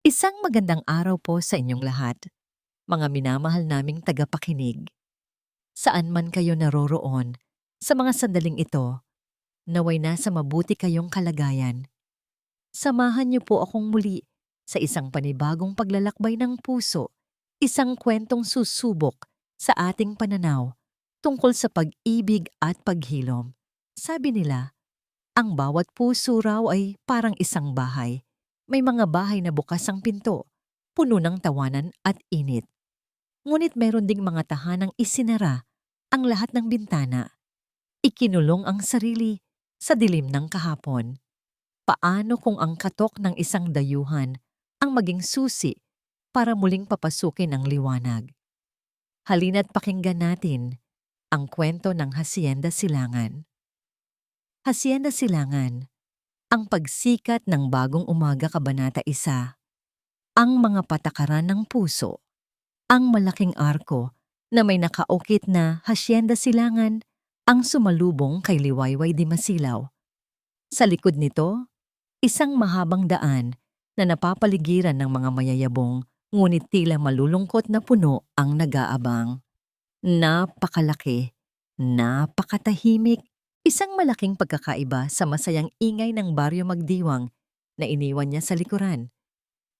Isang magandang araw po sa inyong lahat, mga minamahal naming tagapakinig. Saan man kayo naroroon, sa mga sandaling ito, naway nasa mabuti kayong kalagayan. Samahan niyo po akong muli sa isang panibagong paglalakbay ng puso, isang kwentong susubok sa ating pananaw tungkol sa pag-ibig at paghilom. Sabi nila, ang bawat puso raw ay parang isang bahay. May mga bahay na bukas ang pinto, puno ng tawanan at init. Ngunit meron ding mga tahanang isinara ang lahat ng bintana. Ikinulong ang sarili sa dilim ng kahapon. Paano kung ang katok ng isang dayuhan ang maging susi para muling papasukin ang liwanag? Halina't pakinggan natin ang kwento ng Hacienda Silangan. Hacienda Silangan, ang pagsikat ng bagong umaga kabanata 1. Ang mga patakaran ng puso. Ang malaking arko na may nakaukit na Hacienda Silangan ang sumalubong kay Liwayway di Masilaw. Sa likod nito, isang mahabang daan na napapaligiran ng mga mayayabong ngunit tila malulungkot na puno ang nag-aabang. Napakalaki, napakatahimik, isang malaking pagkakaiba sa masayang ingay ng baryo Magdiwang na iniwan niya sa likuran.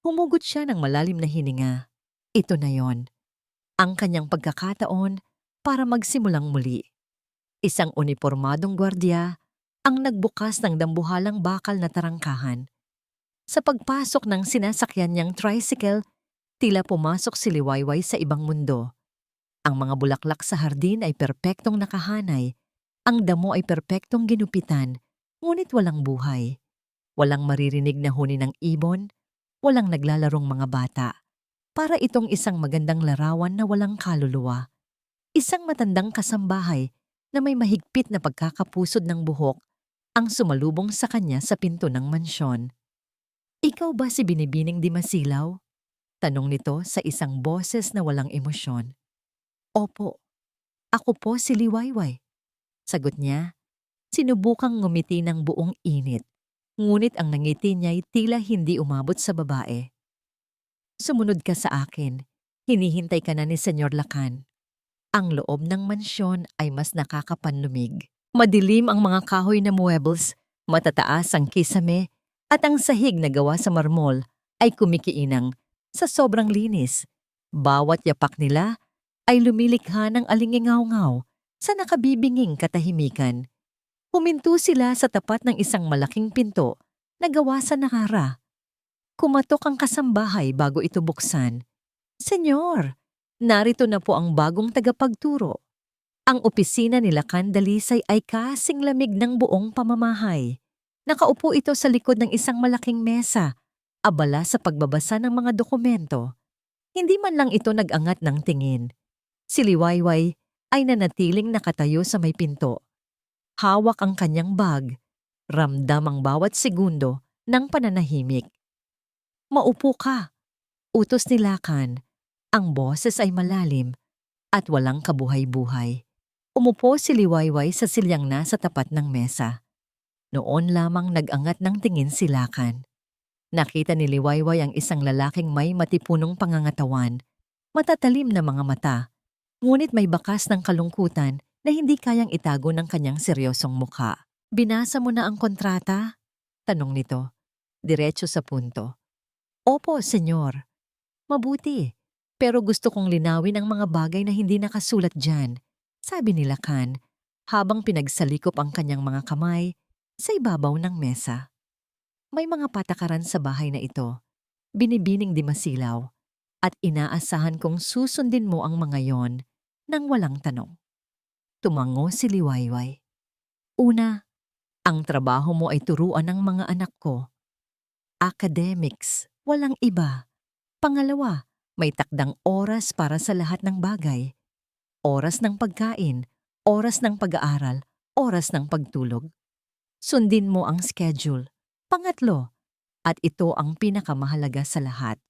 Humugot siya ng malalim na hininga. Ito na yon, ang kanyang pagkakataon para magsimulang muli. Isang unipormadong gwardiya ang nagbukas ng dambuhalang bakal na tarangkahan. Sa pagpasok ng sinasakyan niyang tricycle, tila pumasok si Liwayway sa ibang mundo. Ang mga bulaklak sa hardin ay perpektong nakahanay, ang damo ay perpektong ginupitan, ngunit walang buhay. Walang maririnig na huni ng ibon, walang naglalarong mga bata. Para itong isang magandang larawan na walang kaluluwa. Isang matandang kasambahay na may mahigpit na pagkakapusod ng buhok ang sumalubong sa kanya sa pinto ng mansyon. "Ikaw ba si Binibining Di Masilaw?" Tanong nito sa isang boses na walang emosyon. "Opo, ako po si Liwayway." Sagot niya, sinubukang ngumiti ng buong init. Ngunit ang nangiti niya'y tila hindi umabot sa babae. "Sumunod ka sa akin. Hinihintay ka na ni Senyor Lacan." Ang loob ng mansyon ay mas nakakapanlumig. Madilim ang mga kahoy na muebles, matataas ang kisame, at ang sahig na gawa sa marmol ay kumikiinang sa sobrang linis. Bawat yapak nila ay lumilikha ng alingingaw-ngaw sa nakabibinging katahimikan. Huminto sila sa tapat ng isang malaking pinto na gawa sa nakara. Kumatok ang kasambahay bago ito buksan. "Senyor, narito na po ang bagong tagapagturo." Ang opisina ni Lacan Dalisay ay kasing lamig ng buong pamamahay. Nakaupo ito sa likod ng isang malaking mesa, abala sa pagbabasa ng mga dokumento. Hindi man lang ito nag-angat ng tingin. Si Liwayway ay nanatiling nakatayo sa may pinto. Hawak ang kanyang bag, ramdam ang bawat segundo ng pananahimik. "Maupo ka," utos ni Lacan. Ang boses ay malalim at walang kabuhay-buhay. Umupo si Liwayway sa silyang nasa tapat ng mesa. Noon lamang nag-angat ng tingin si Lacan. Nakita ni Liwayway ang isang lalaking may matipunong pangangatawan, matatalim na mga mata, ngunit may bakas ng kalungkutan na hindi kayang itago ng kanyang seryosong mukha. "Binasa mo na ang kontrata?" Tanong nito, diretso sa punto. "Opo, senyor." "Mabuti, pero gusto kong linawin ang mga bagay na hindi nakasulat dyan," sabi ni Lacan, habang pinagsalikop ang kanyang mga kamay sa ibabaw ng mesa. "May mga patakaran sa bahay na ito, Binibining Di Masilaw, at inaasahan kong susundin mo ang mga yon nang walang tanong." Tumango si Liwayway. "Una, ang trabaho mo ay turuan ng mga anak ko. Academics, walang iba. Pangalawa, may takdang oras para sa lahat ng bagay. Oras ng pagkain, oras ng pag-aaral, oras ng pagtulog. Sundin mo ang schedule. Pangatlo, at ito ang pinakamahalaga sa lahat."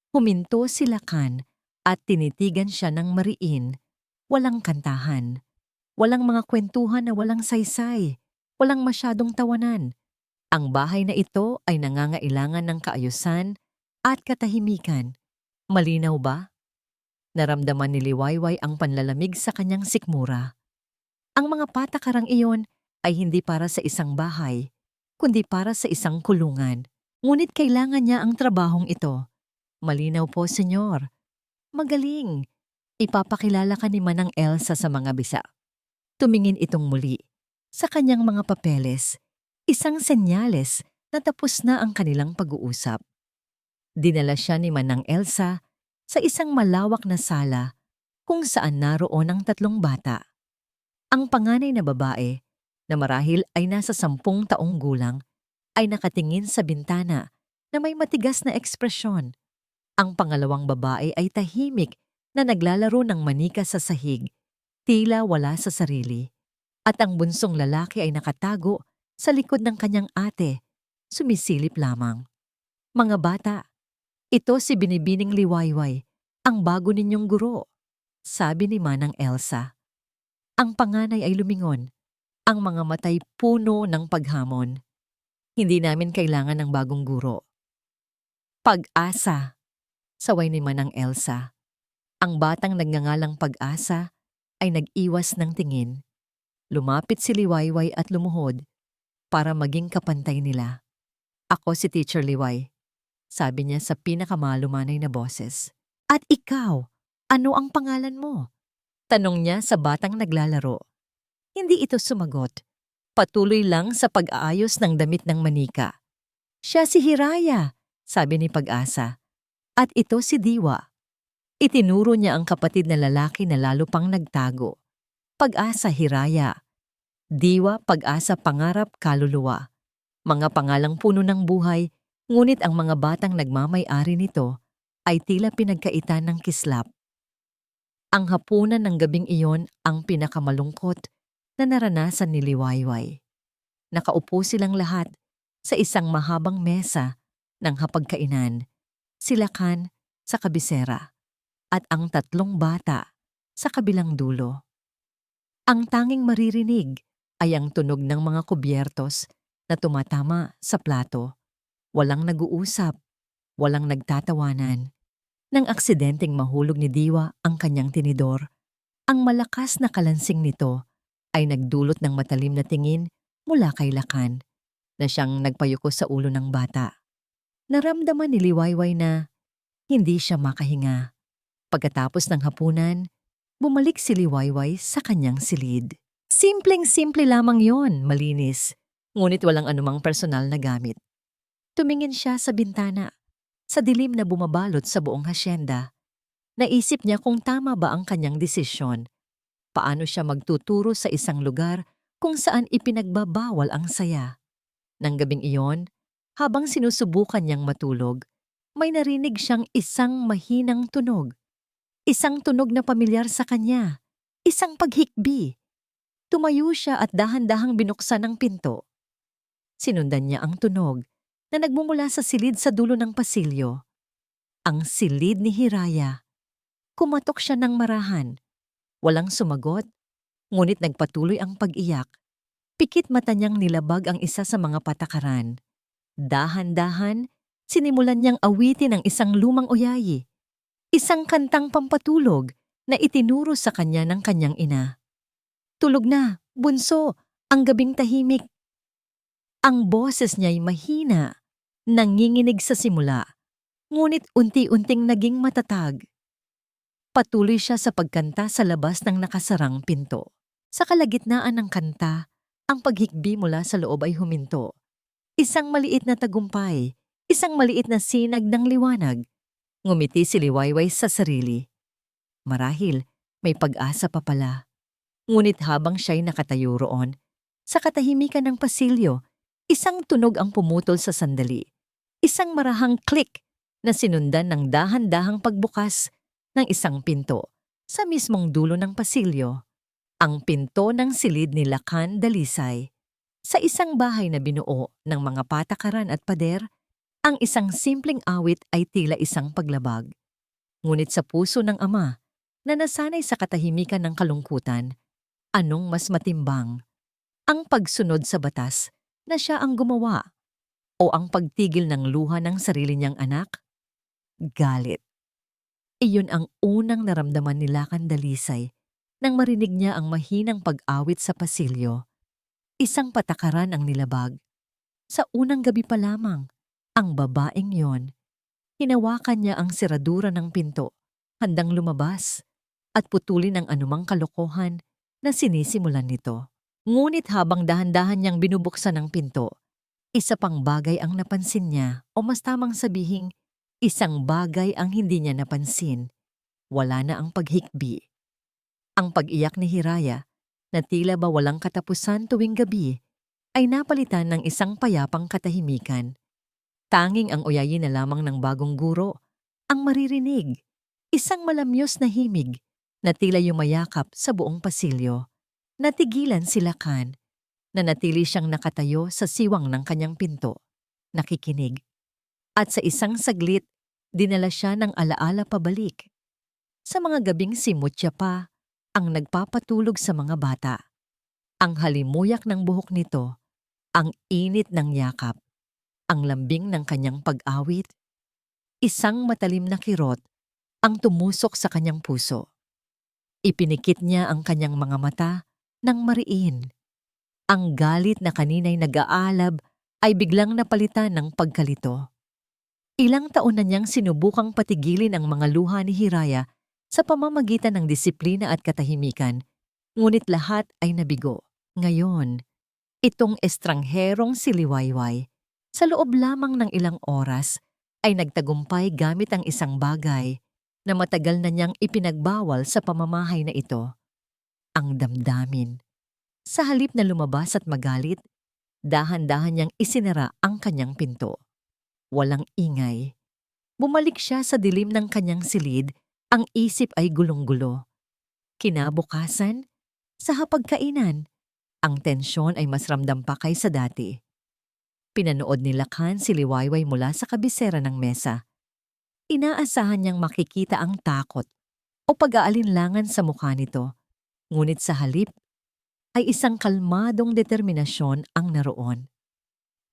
Huminto si Lacan at tinitigan siya ng mariin. Walang kantahan. Walang mga kwentuhan na walang saysay. Walang masyadong tawanan. Ang bahay na ito ay nangangailangan ng kaayusan, at katahimikan. Malinaw ba? Naramdaman ni Liwayway ang panlalamig sa kanyang sikmura. Ang mga patakarang iyon ay hindi para sa isang bahay, kundi para sa isang kulungan. Ngunit kailangan niya ang trabahong ito. Malinaw po, senyor. Magaling. Ipapakilala ka ni Manang Elsa sa mga bisa. Tumingin itong muli sa kanyang mga papeles, isang senyales na tapos na ang kanilang pag-uusap. Dinala siya ni Manang Elsa sa isang malawak na sala kung saan naroon ang 3 bata. Ang panganay na babae, na marahil ay nasa 10 taong gulang, ay nakatingin sa bintana na may matigas na ekspresyon. Ang pangalawang babae ay tahimik na naglalaro ng manika sa sahig, tila wala sa sarili. At ang bunsong lalaki ay nakatago sa likod ng kanyang ate, sumisilip lamang. Mga bata, ito si Binibining Liwayway, ang bago ninyong guro, sabi ni Manang Elsa. Ang panganay ay lumingon, ang mga matay puno ng paghamon. Hindi namin kailangan ng bagong guro. Pag-asa, saway ni Manang Elsa. Ang batang nagngangalang Pag-asa ay nag-iwas ng tingin. Lumapit si Liwayway at lumuhod para maging kapantay nila. Ako si Teacher Liway, sabi niya sa pinakamalumanay na boses. At ikaw, ano ang pangalan mo? Tanong niya sa batang naglalaro. Hindi ito sumagot. Patuloy lang sa pag-aayos ng damit ng manika. Siya si Hiraya, sabi ni Pag-asa. At ito si Diwa. Itinuro niya ang kapatid na lalaki na lalo pang nagtago. Pag-asa, Hiraya. Diwa, Pag-asa, pangarap, kaluluwa. Mga pangalang puno ng buhay, ngunit ang mga batang nagmamay-ari nito ay tila pinagkaitan ng kislap. Ang hapunan ng gabing iyon ang pinakamalungkot na naranasan ni Liwayway. Nakaupo silang lahat sa isang mahabang mesa ng hapagkainan, sila Kan sa kabisera at ang 3 bata sa kabilang dulo. Ang tanging maririnig ay ang tunog ng mga kubyertos na tumatama sa plato. Walang nag-uusap, walang nagtatawanan. Nang aksidenteng mahulog ni Diwa ang kanyang tinidor, ang malakas na kalansing nito ay nagdulot ng matalim na tingin mula kay Lakan na siyang nagpayuko sa ulo ng bata. Naramdaman ni Liwayway na hindi siya makahinga. Pagkatapos ng hapunan, bumalik si Liwayway sa kanyang silid. Simpleng-simple lamang yon, malinis, ngunit walang anumang personal na gamit. Tumingin siya sa bintana, sa dilim na bumabalot sa buong hasyenda. Naisip niya kung tama ba ang kanyang desisyon. Paano siya magtuturo sa isang lugar kung saan ipinagbabawal ang saya. Nang gabing iyon, habang sinusubukan niyang matulog, may narinig siyang isang mahinang tunog. Isang tunog na pamilyar sa kanya. Isang paghikbi. Tumayo siya at dahan-dahang binuksan ang pinto. Sinundan niya ang tunog na nagmumula sa silid sa dulo ng pasilyo. Ang silid ni Hiraya. Kumatok siya ng marahan. Walang sumagot, ngunit nagpatuloy ang pag-iyak. Pikit mata niyang nilabag ang isa sa mga patakaran. Dahan-dahan, sinimulan niyang awitin ang isang lumang uyayi. Isang kantang pampatulog na itinuro sa kanya ng kanyang ina. Tulog na, bunso, ang gabing tahimik. Ang boses niya'y mahina, nanginginig sa simula, ngunit unti-unting naging matatag. Patuloy siya sa pagkanta sa labas ng nakasarang pinto. Sa kalagitnaan ng kanta, ang paghikbi mula sa loob ay huminto. Isang maliit na tagumpay, isang maliit na sinag ng liwanag. Ngumiti si Liwayway sa sarili. Marahil, may pag-asa pa pala. Ngunit habang siya'y nakatayo roon, sa katahimikan ng pasilyo, isang tunog ang pumutol sa sandali. Isang marahang click na sinundan ng dahan-dahang pagbukas ng isang pinto sa mismong dulo ng pasilyo. Ang pinto ng silid ni Lakan Dalisay. Sa isang bahay na binuo ng mga patakaran at pader, ang isang simpleng awit ay tila isang paglabag. Ngunit sa puso ng ama, na nasanay sa katahimikan ng kalungkutan, anong mas matimbang? Ang pagsunod sa batas na siya ang gumawa o ang pagtigil ng luha ng sarili niyang anak? galit. Iyon ang unang naramdaman ni Lakan Dalisay nang marinig niya ang mahinang pag-awit sa pasilyo. Isang patakaran ang nilabag. Sa unang gabi pa lamang, ang babaeng yon, hinawakan niya ang seradura ng pinto, handang lumabas at putulin ang anumang kalokohan na sinisimulan nito. Ngunit habang dahan-dahan niyang binubuksan ang pinto, isa pang bagay ang napansin niya, o mas tamang sabihing, isang bagay ang hindi niya napansin. Wala na ang paghikbi. Ang pag-iyak ni Hiraya, na tila ba walang katapusan tuwing gabi, ay napalitan ng isang payapang katahimikan. Tanging ang uyayin na lamang ng bagong guro ang maririnig, isang malamyos na himig na tila yumayakap sa buong pasilyo. Natigilan si Lakan, na natili siyang nakatayo sa siwang ng kanyang pinto, nakikinig. At sa isang saglit, dinala siya ng alaala pabalik. Sa mga gabing si Mutya pa ang nagpapatulog sa mga bata. Ang halimuyak ng buhok nito, ang init ng yakap, ang lambing ng kanyang pag-awit, isang matalim na kirot ang tumusok sa kanyang puso. Ipinikit niya ang kanyang mga mata ng mariin. Ang galit na kanina'y nag-aalab ay biglang napalitan ng pagkalito. Ilang taon na niyang sinubukang patigilin ang mga luha ni Hiraya sa pamamagitan ng disiplina at katahimikan, ngunit lahat ay nabigo. Ngayon, itong estrangherong si Liwayway, sa loob lamang ng ilang oras, ay nagtagumpay gamit ang isang bagay na matagal na niyang ipinagbawal sa pamamahay na ito, ang damdamin. Sa halip na lumabas at magalit, dahan-dahan niyang isinara ang kanyang pinto. Walang ingay. Bumalik siya sa dilim ng kanyang silid, ang isip ay gulong-gulo. Kinabukasan, sa hapagkainan, ang tensyon ay mas ramdam pa kaysa dati. Pinanood ni Lakan si Liwayway mula sa kabisera ng mesa. Inaasahan niyang makikita ang takot o pag-aalinlangan sa mukha nito, ngunit sa halip ay isang kalmadong determinasyon ang naroon.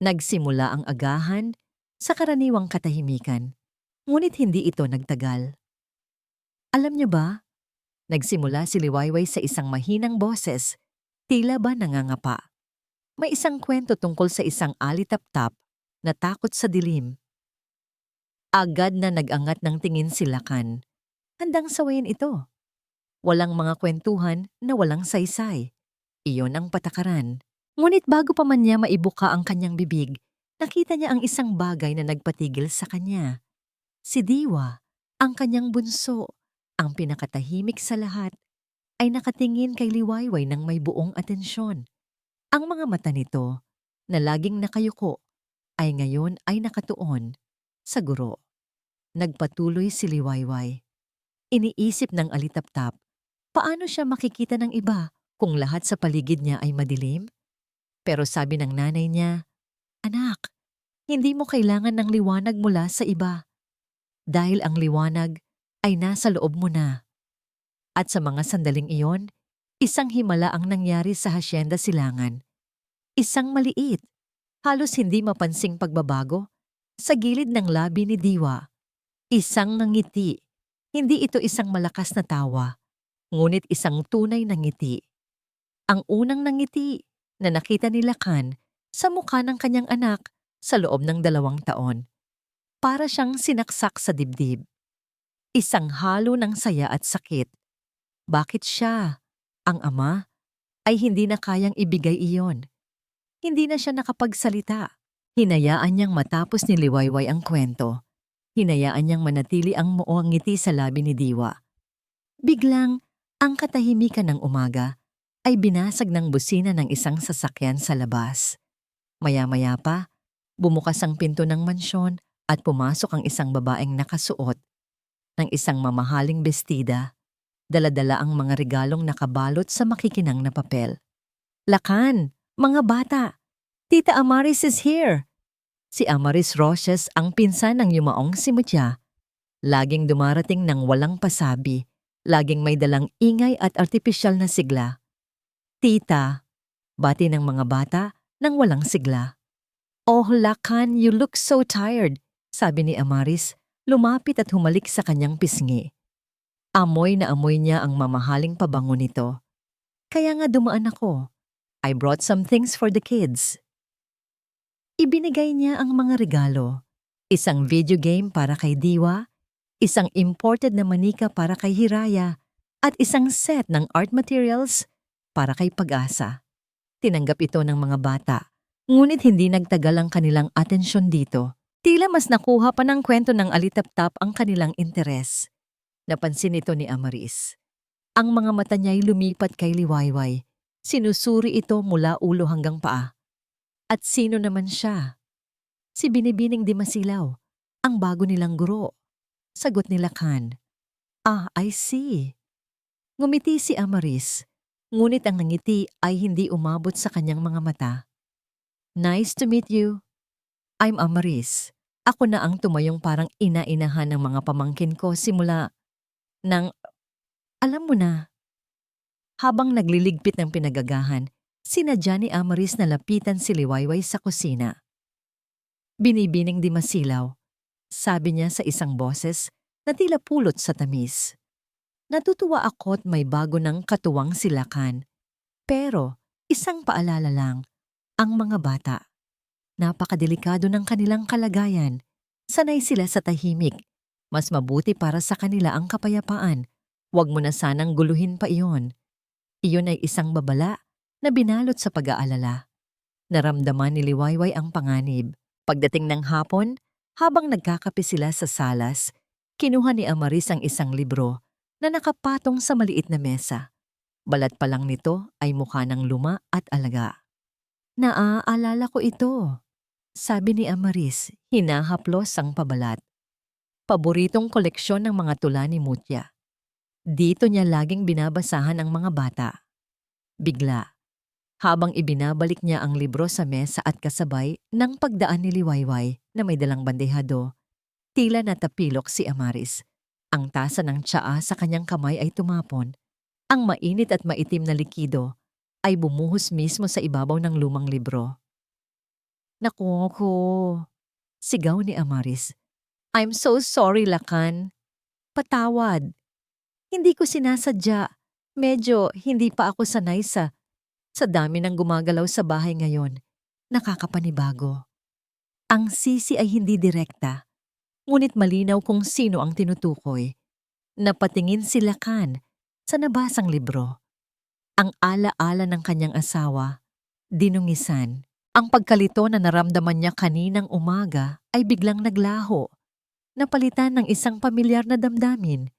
Nagsimula ang agahan sa karaniwang katahimikan, ngunit hindi ito nagtagal. Alam niyo ba, nagsimula si Liwayway sa isang mahinang boses, tila ba nangangapa. May isang kwento tungkol sa isang alitaptap na takot sa dilim. Agad na nag-angat ng tingin si Lakan, handang sawayin ito. Walang mga kwentuhan na walang saysay. Iyon ang patakaran. Ngunit bago pa man niya maibuka ang kanyang bibig, nakita niya ang isang bagay na nagpatigil sa kanya. Si Diwa, ang kanyang bunso, ang pinakatahimik sa lahat, ay nakatingin kay Liwayway ng may buong atensyon. Ang mga mata nito, na laging nakayuko, ay ngayon ay nakatuon sa guro. Nagpatuloy si Liwayway. Iniisip ng alitaptap, paano siya makikita ng iba kung lahat sa paligid niya ay madilim? Pero sabi ng nanay niya, "Anak, hindi mo kailangan ng liwanag mula sa iba. Dahil ang liwanag ay nasa loob mo na." At sa mga sandaling iyon, isang himala ang nangyari sa Hacienda Silangan. Isang maliit, halos hindi mapansing pagbabago sa gilid ng labi ni Diwa. Isang ngiti. Hindi ito isang malakas na tawa, ngunit isang tunay na ngiti. Ang unang nangiti na nakita ni Lakan sa mukha ng kanyang anak sa loob ng 2 taon. Para siyang sinaksak sa dibdib. Isang halo ng saya at sakit. Bakit siya, ang ama, ay hindi na kayang ibigay iyon? Hindi na siya nakapagsalita. Hinayaan niyang matapos ni Liwayway ang kwento. Hinayaan niyang manatili ang muong ngiti sa labi ni Diwa. Biglang, ang katahimikan ng umaga ay binasag ng busina ng isang sasakyan sa labas. Maya-maya pa, bumukas ang pinto ng mansyon at pumasok ang isang babaeng nakasuot ng isang mamahaling bestida. Dala-dala ang mga regalong nakabalot sa makikinang na papel. "Lakan, mga bata, Tita Amaris is here." Si Amaris Roches ang pinsan ng yumaong si Mutya. Laging dumarating ng walang pasabi, laging may dalang ingay at artipisyal na sigla. "Tita," bati ng mga bata nang walang sigla. "Oh, Lakan, you look so tired," sabi ni Amaris. Lumapit at humalik sa kanyang pisngi. Amoy na amoy niya ang mamahaling pabango nito. Kaya nga dumaan ako. I brought some things for the kids. Ibinigay niya ang mga regalo. Isang video game para kay Diwa, isang imported na manika para kay Hiraya, at isang set ng art materials para kay Pag-asa. Tinanggap ito ng mga bata, ngunit hindi nagtagal ang kanilang atensyon dito. Tila mas nakuha pa ng kwento ng alitap-tap ang kanilang interes. Napansin ito ni Amaris. Ang mga mata niya'y lumipat kay Liwayway. Sinusuri ito mula ulo hanggang paa. At sino naman siya? Si Binibining Di Masilaw, ang bago nilang guro. Sagot ni Lakan. Ah, I see. Ngumiti si Amaris, ngunit ang nangiti ay hindi umabot sa kanyang mga mata. Nice to meet you. I'm Amaris. Ako na ang tumayong parang ina-inahan ng mga pamangkin ko simula ng, alam mo na. Habang nagliligpit ng pinagagahan, sinadya ni Amaris na lapitan si Liwayway sa kusina. Binibining Di Masilaw, sabi niya sa isang boses na tila pulot sa tamis. Natutuwa ako't may bago ng katuwang silakan. Pero isang paalala lang, ang mga bata. Napakadelikado ng kanilang kalagayan. Sanay sila sa tahimik. Mas mabuti para sa kanila ang kapayapaan. Huwag mo na sanang guluhin pa iyon. Iyon ay isang babala na binalot sa pag-aalala. Naramdaman ni Liwayway ang panganib. Pagdating ng hapon, habang nagkakape sila sa salas, kinuha ni Amaris ang isang libro na nakapatong sa maliit na mesa. Balat pa lang nito ay mukha ng luma at alaga. Naaalala ko ito, sabi ni Amaris, hinahaplos ang pabalat. Paboritong koleksyon ng mga tula ni Mutya. Dito niya laging binabasahan ang mga bata. Bigla, habang ibinabalik niya ang libro sa mesa at kasabay ng pagdaan ni Liwayway na may dalang bandehado, tila natapilok si Amaris. Ang tasa ng tsaa sa kanyang kamay ay tumapon. Ang mainit at maitim na likido ay bumuhos mismo sa ibabaw ng lumang libro. Naku ko, sigaw ni Amaris. I'm so sorry, Lakan. Patawad. Hindi ko sinasadya. Medyo hindi pa ako sanay sa dami ng gumagalaw sa bahay ngayon. Nakakapanibago. Ang sisi ay hindi direkta, ngunit malinaw kung sino ang tinutukoy. Napatingin si Lakan sa nabasang libro. Ang ala-ala ng kanyang asawa, dinungisan. Ang pagkalito na naramdaman niya kaninang umaga ay biglang naglaho. Napalitan ng isang pamilyar na damdamin.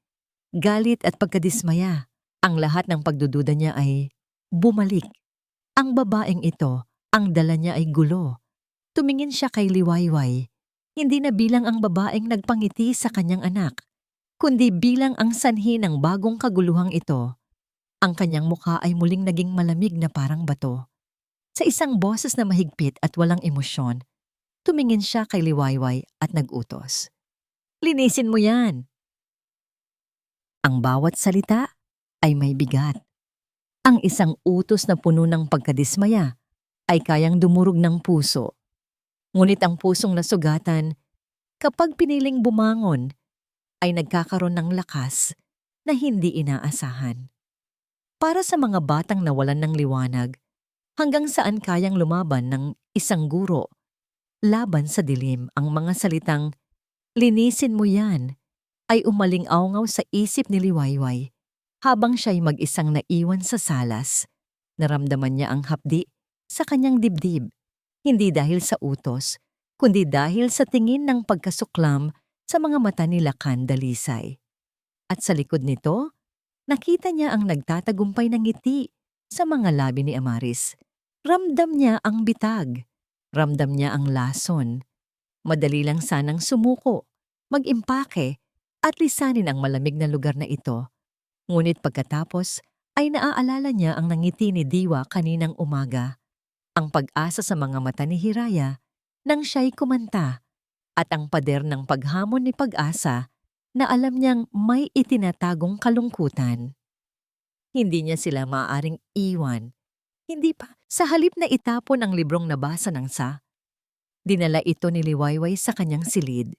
Galit at pagkadismaya. Ang lahat ng pagdududa niya ay bumalik. Ang babaeng ito, ang dala niya ay gulo. Tumingin siya kay Liwayway, hindi na bilang ang babaeng nagpangiti sa kanyang anak, kundi bilang ang sanhi ng bagong kaguluhang ito. Ang kanyang mukha ay muling naging malamig na parang bato. Sa isang boses na mahigpit at walang emosyon, tumingin siya kay Liwayway at nag-utos. Linisin mo yan! Ang bawat salita ay may bigat. Ang isang utos na puno ng pagkadismaya ay kayang dumurog ng puso. Ngunit ang pusong nasugatan, kapag piniling bumangon, ay nagkakaroon ng lakas na hindi inaasahan. Para sa mga batang nawalan ng liwanag, hanggang saan kayang lumaban ng isang guro, laban sa dilim, ang mga salitang, linisin mo yan, ay umaling-awngaw sa isip ni Liwayway. Habang siya'y mag-isang naiwan sa salas, naramdaman niya ang hapdi sa kanyang dibdib, hindi dahil sa utos, kundi dahil sa tingin ng pagkasuklam sa mga mata ni Lakan Dalisay. At sa likod nito, nakita niya ang nagtatagumpay ng ngiti sa mga labi ni Amaris. Ramdam niya ang bitag, ramdam niya ang lason. Madali lang sanang sumuko, mag-impake, at lisanin ang malamig na lugar na ito. Ngunit pagkatapos ay naaalala niya ang nangiti ni Diwa kaninang umaga, ang pag-asa sa mga mata ni Hiraya nang siya'y kumanta, at ang pader ng paghamon ni Pag-asa na alam niyang may itinatagong kalungkutan. Hindi niya sila maaaring iwan. Hindi pa. Sa halip na itapon ang librong nabasa ng dinala ito ni Liwayway sa kanyang silid.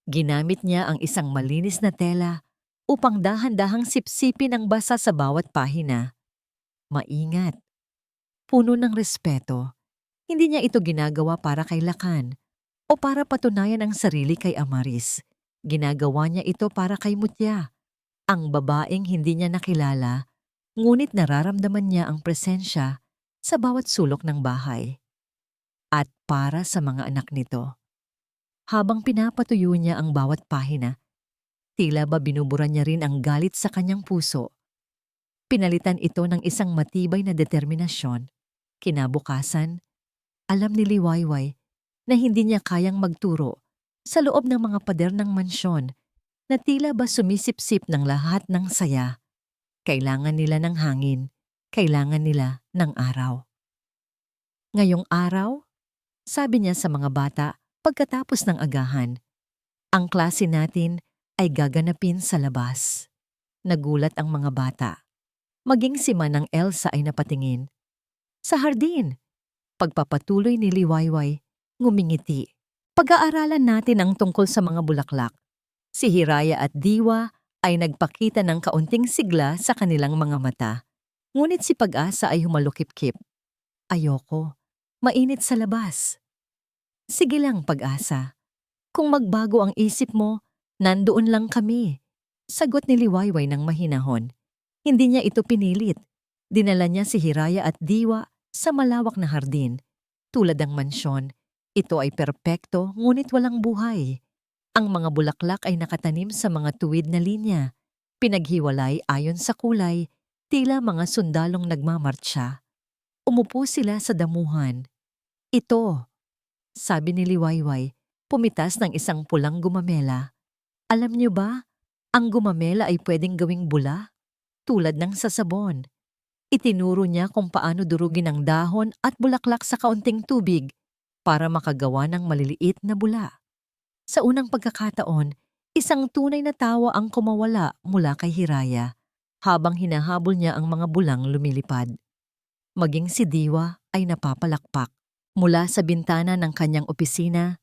Ginamit niya ang isang malinis na tela upang dahan-dahang sipsipin ang basa sa bawat pahina. Maingat, puno ng respeto. Hindi niya ito ginagawa para kay Lakan o para patunayan ang sarili kay Amaris. Ginagawa niya ito para kay Mutya, ang babaeng hindi niya nakilala, ngunit nararamdaman niya ang presensya sa bawat sulok ng bahay. At para sa mga anak nito. Habang pinapatuyo niya ang bawat pahina, tila ba binubura niya rin ang galit sa kanyang puso. Pinalitan ito ng isang matibay na determinasyon. Kinabukasan, alam ni Liwayway na hindi niya kayang magturo sa loob ng mga pader ng mansyon na tila ba sumisipsip ng lahat ng saya. Kailangan nila ng hangin, kailangan nila ng araw. Ngayong araw, sabi niya sa mga bata pagkatapos ng agahan, ang klase natin ay gaganapin sa labas. Nagulat ang mga bata. Maging si Manang Elsa ay napatingin. Sa hardin, pagpapatuloy ni Liwayway, ngumingiti. Pag-aaralan natin ang tungkol sa mga bulaklak. Si Hiraya at Diwa ay nagpakita ng kaunting sigla sa kanilang mga mata. Ngunit si Pag-asa ay humalukip-kip. Ayoko, mainit sa labas. Sige lang, Pag-asa. Kung magbago ang isip mo, nandoon lang kami. Sagot ni Liwayway ng mahinahon. Hindi niya ito pinilit. Dinala niya si Hiraya at Diwa sa malawak na hardin. Tulad ng mansyon, ito ay perpekto ngunit walang buhay. Ang mga bulaklak ay nakatanim sa mga tuwid na linya. Pinaghiwalay ayon sa kulay, tila mga sundalong nagmamartsa. Umupo sila sa damuhan. Ito, sabi ni Liwayway, pumitas ng isang pulang gumamela. Alam niyo ba, ang gumamela ay pwedeng gawing bula, tulad ng sasabon. Itinuro niya kung paano durugin ang dahon at bulaklak sa kaunting tubig para makagawa ng maliliit na bula. Sa unang pagkakataon, isang tunay na tawa ang kumawala mula kay Hiraya habang hinahabol niya ang mga bulang lumilipad. Maging si Diwa ay napapalakpak. Mula sa bintana ng kanyang opisina,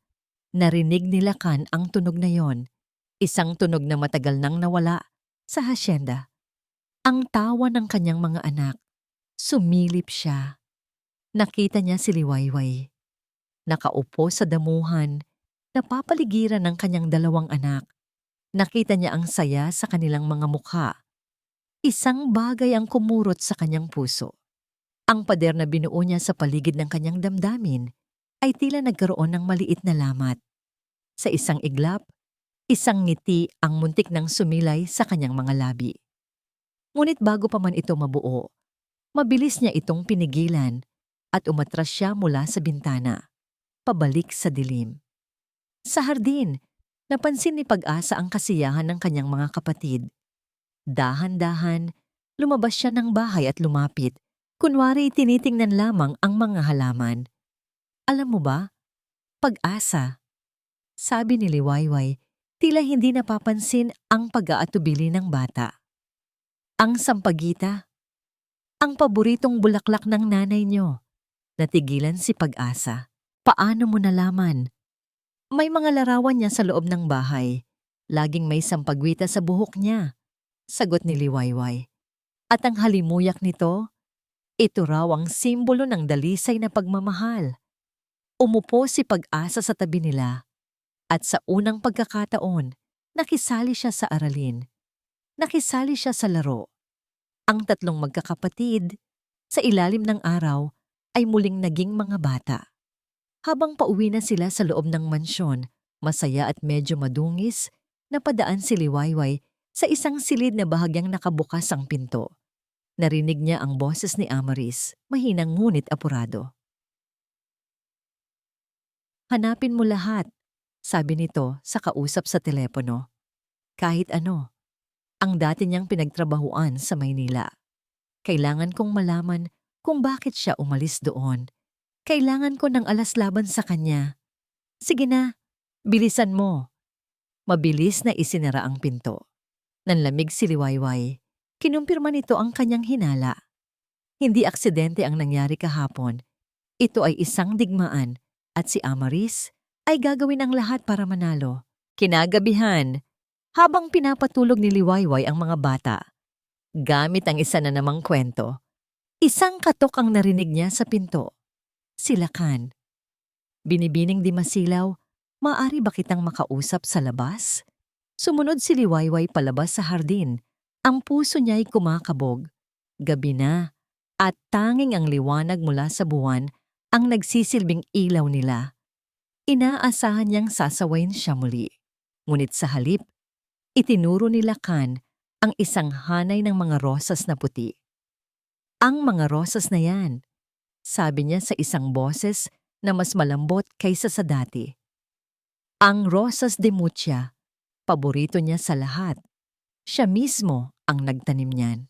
narinig ni Lakan ang tunog na yon. Isang tunog na matagal nang nawala sa hasyenda. Ang tawa ng kanyang mga anak. Sumilip siya. Nakita niya si Liwayway. Nakaupo sa damuhan, napapaligiran ng kanyang dalawang anak. Nakita niya ang saya sa kanilang mga mukha. Isang bagay ang kumurot sa kanyang puso. Ang pader na binuo niya sa paligid ng kanyang damdamin ay tila nagkaroon ng maliit na lamat. Sa isang iglap, isang ngiti ang muntik ng sumilay sa kanyang mga labi. Ngunit bago pa man ito mabuo, mabilis niya itong pinigilan at umatras siya mula sa bintana, pabalik sa dilim. Sa hardin, napansin ni Pag-asa ang kasiyahan ng kanyang mga kapatid. Dahan-dahan, lumabas siya ng bahay at lumapit, kunwari tinitingnan lamang ang mga halaman. Alam mo ba, Pag-asa, sabi ni Liwayway, tila hindi napapansin ang pag-aatubili ng bata. Ang sampagita, ang paboritong bulaklak ng nanay niyo. Natigilan si Pag-asa. Paano mo nalaman? May mga larawan niya sa loob ng bahay. Laging may sampagwita sa buhok niya. Sagot ni Liwayway. At ang halimuyak nito, ito raw ang simbolo ng dalisay na pagmamahal. Umupo si Pag-asa sa tabi nila. At sa unang pagkakataon, nakisali siya sa aralin. Nakisali siya sa laro. Ang tatlong magkakapatid, sa ilalim ng araw, ay muling naging mga bata. Habang pauwi na sila sa loob ng mansyon, masaya at medyo madungis, napadaan si Liwayway sa isang silid na bahagyang nakabukas ang pinto. Narinig niya ang boses ni Amaris, mahinang ngunit apurado. Hanapin mo lahat, sabi nito sa kausap sa telepono. Kahit ano, ang dati niyang pinagtrabahuan sa Maynila. Kailangan kong malaman kung bakit siya umalis doon. Kailangan ko ng alas laban sa kanya. Sige na, bilisan mo. Mabilis na isinara ang pinto. Nanlamig si Liwayway. Kinumpirma nito ang kanyang hinala. Hindi aksidente ang nangyari kahapon. Ito ay isang digmaan at si Amaris ay gagawin ang lahat para manalo. Kinagabihan, habang pinapatulog ni Liwayway ang mga bata, gamit ang isa na namang kwento, isang katok ang narinig niya sa pinto. Si Lakan. Binibining di masilaw, "Maaari ba kitang makausap sa labas?" Sumunod si Liwayway palabas sa hardin. Ang puso niya'y kumakabog. Gabi na, at tanging ang liwanag mula sa buwan ang nagsisilbing ilaw nila. Inaasahan niyang sasawayin siya muli. Ngunit sa halip, itinuro ni Lakan ang isang hanay ng mga rosas na puti. "Ang mga rosas na yan," sabi niya sa isang boses na mas malambot kaysa sa dati. "Ang rosas de mucha, paborito niya sa lahat. Siya mismo ang nagtanim niyan."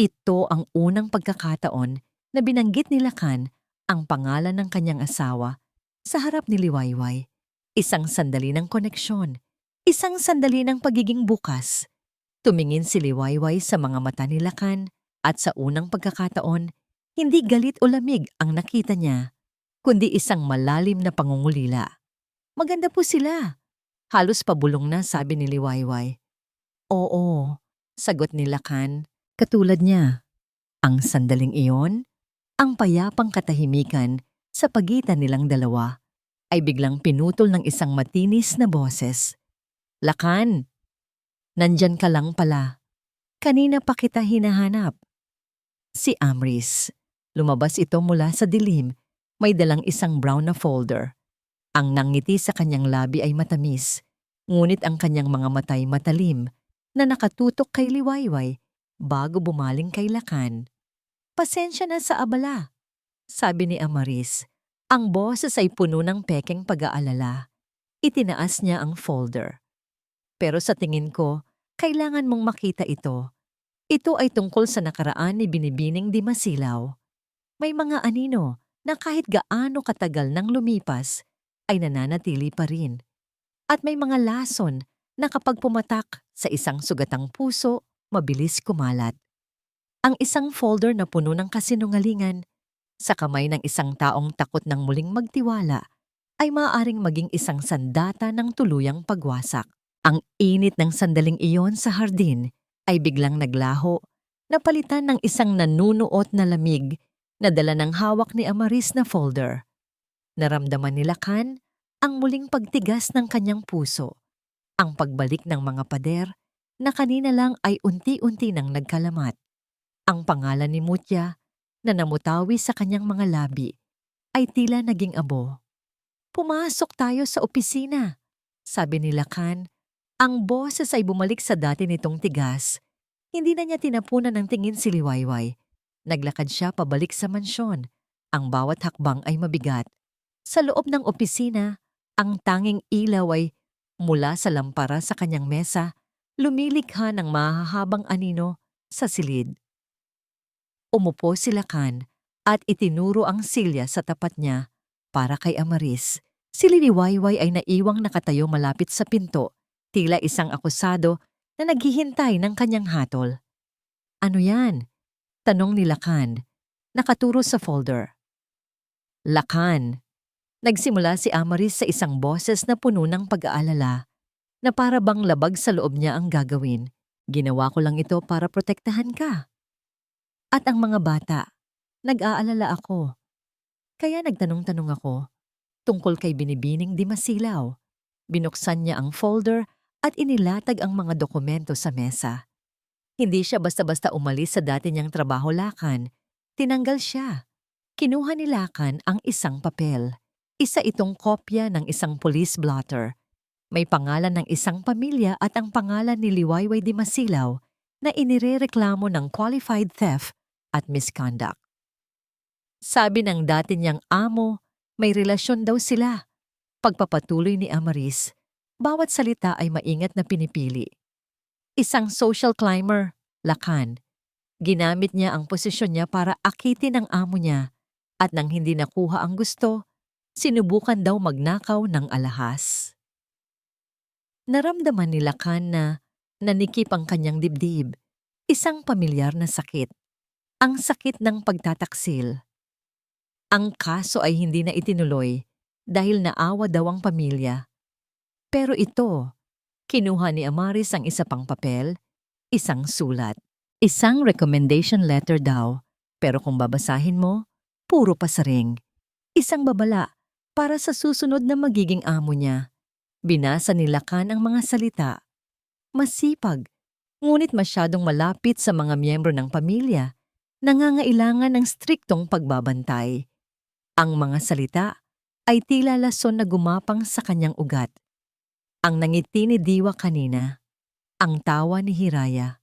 Ito ang unang pagkakataon na binanggit ni Lakan ang pangalan ng kanyang asawa sa harap ni Liwayway. Isang sandali ng koneksyon, isang sandali ng pagiging bukas. Tumingin si Liwayway sa mga mata ni Lakan at sa unang pagkakataon, hindi galit o lamig ang nakita niya, kundi isang malalim na pangungulila. "Maganda po sila." Halos pabulong na, sabi ni Liwayway. "Oo," sagot ni Lakan, katulad niya. Ang sandaling iyon, ang payapang katahimikan sa pagitan nilang dalawa, ay biglang pinutol ng isang matinis na boses. "Lakan, nandyan ka lang pala. Kanina pa kita hinahanap." Si Amris. Lumabas ito mula sa dilim, may dalang isang brown na folder. Ang nangiti sa kanyang labi ay matamis, ngunit ang kanyang mga matay matalim na nakatutok kay Liwayway bago bumaling kay Lakan. "Pasensya na sa abala," sabi ni Amaris. Ang boses ay puno ng pekeng pag-aalala. Itinaas niya ang folder. "Pero sa tingin ko, kailangan mong makita ito. Ito ay tungkol sa nakaraan ni Binibining Di Masilaw. May mga anino na kahit gaano katagal nang lumipas, ay nananatili pa rin. At may mga lason na kapag pumatak sa isang sugatang puso, mabilis kumalat. Ang isang folder na puno ng kasinungalingan sa kamay ng isang taong takot ng muling magtiwala ay maaaring maging isang sandata ng tuluyang pagwasak." Ang init ng sandaling iyon sa hardin ay biglang naglaho, napalitan ng isang nanunuot na lamig na dala ng hawak ni Amaris na folder. Naramdaman ni Lakan ang muling pagtigas ng kanyang puso, ang pagbalik ng mga pader na kanina lang ay unti-unti nang nagkalamat. Ang pangalan ni Mutya na namutawi sa kanyang mga labi ay tila naging abo. "Pumasok tayo sa opisina," sabi ni Lakan. Ang boses ay bumalik sa dati nitong tigas. Hindi na niya tinapunan ng tingin si Liwayway. Naglakad siya pabalik sa mansyon. Ang bawat hakbang ay mabigat. Sa loob ng opisina, ang tanging ilaw ay mula sa lampara sa kanyang mesa, lumilikha ng mahahabang anino sa silid. Umupo si Lakan at itinuro ang silya sa tapat niya para kay Amaris. Si Liwayway ay naiwang nakatayo malapit sa pinto, tila isang akusado na naghihintay ng kanyang hatol. "Ano yan?" tanong ni Lakan, nakaturo sa folder. "Lakan," nagsimula si Amaris sa isang boses na puno ng pag-aalala, na para bang labag sa loob niya ang gagawin. "Ginawa ko lang ito para protektahan ka. At ang mga bata, nag-aalala ako. Kaya nagtanong-tanong ako tungkol kay Binibining Di Masilaw." Binuksan niya ang folder at inilatag ang mga dokumento sa mesa. Hindi siya basta-basta umalis sa dati niyang trabaho, Lakan. Tinanggal siya. Kinuha ni Lakan ang isang papel. Isa itong kopya ng isang police blotter. May pangalan ng isang pamilya at ang pangalan ni Liwayway Di Masilaw na inirereklamo ng qualified theft at misconduct. Sabi ng dati niyang amo, may relasyon daw sila. Pagpapatuloy ni Amaris, bawat salita ay maingat na pinipili. Isang social climber, Lakan. Ginamit niya ang posisyon niya para akitin ang amo niya at nang hindi nakuha ang gusto, sinubukan daw magnakaw ng alahas. Naramdaman ni Lakan na nanikip ang kanyang dibdib, isang pamilyar na sakit. Ang sakit ng pagtataksil. Ang kaso ay hindi na itinuloy dahil naawa daw ang pamilya. Pero ito, kinuha ni Amaris ang isa pang papel, isang sulat. Isang recommendation letter daw, pero kung babasahin mo, puro pasaring. Isang babala para sa susunod na magiging amo niya. Binasa ni Lakan ang mga salita. Masipag, ngunit masyadong malapit sa mga miyembro ng pamilya. Nangangailangan ng striktong pagbabantay. Ang mga salita ay tila lason na gumapang sa kanyang ugat. Ang nangiti ni Diwa kanina, ang tawa ni Hiraya,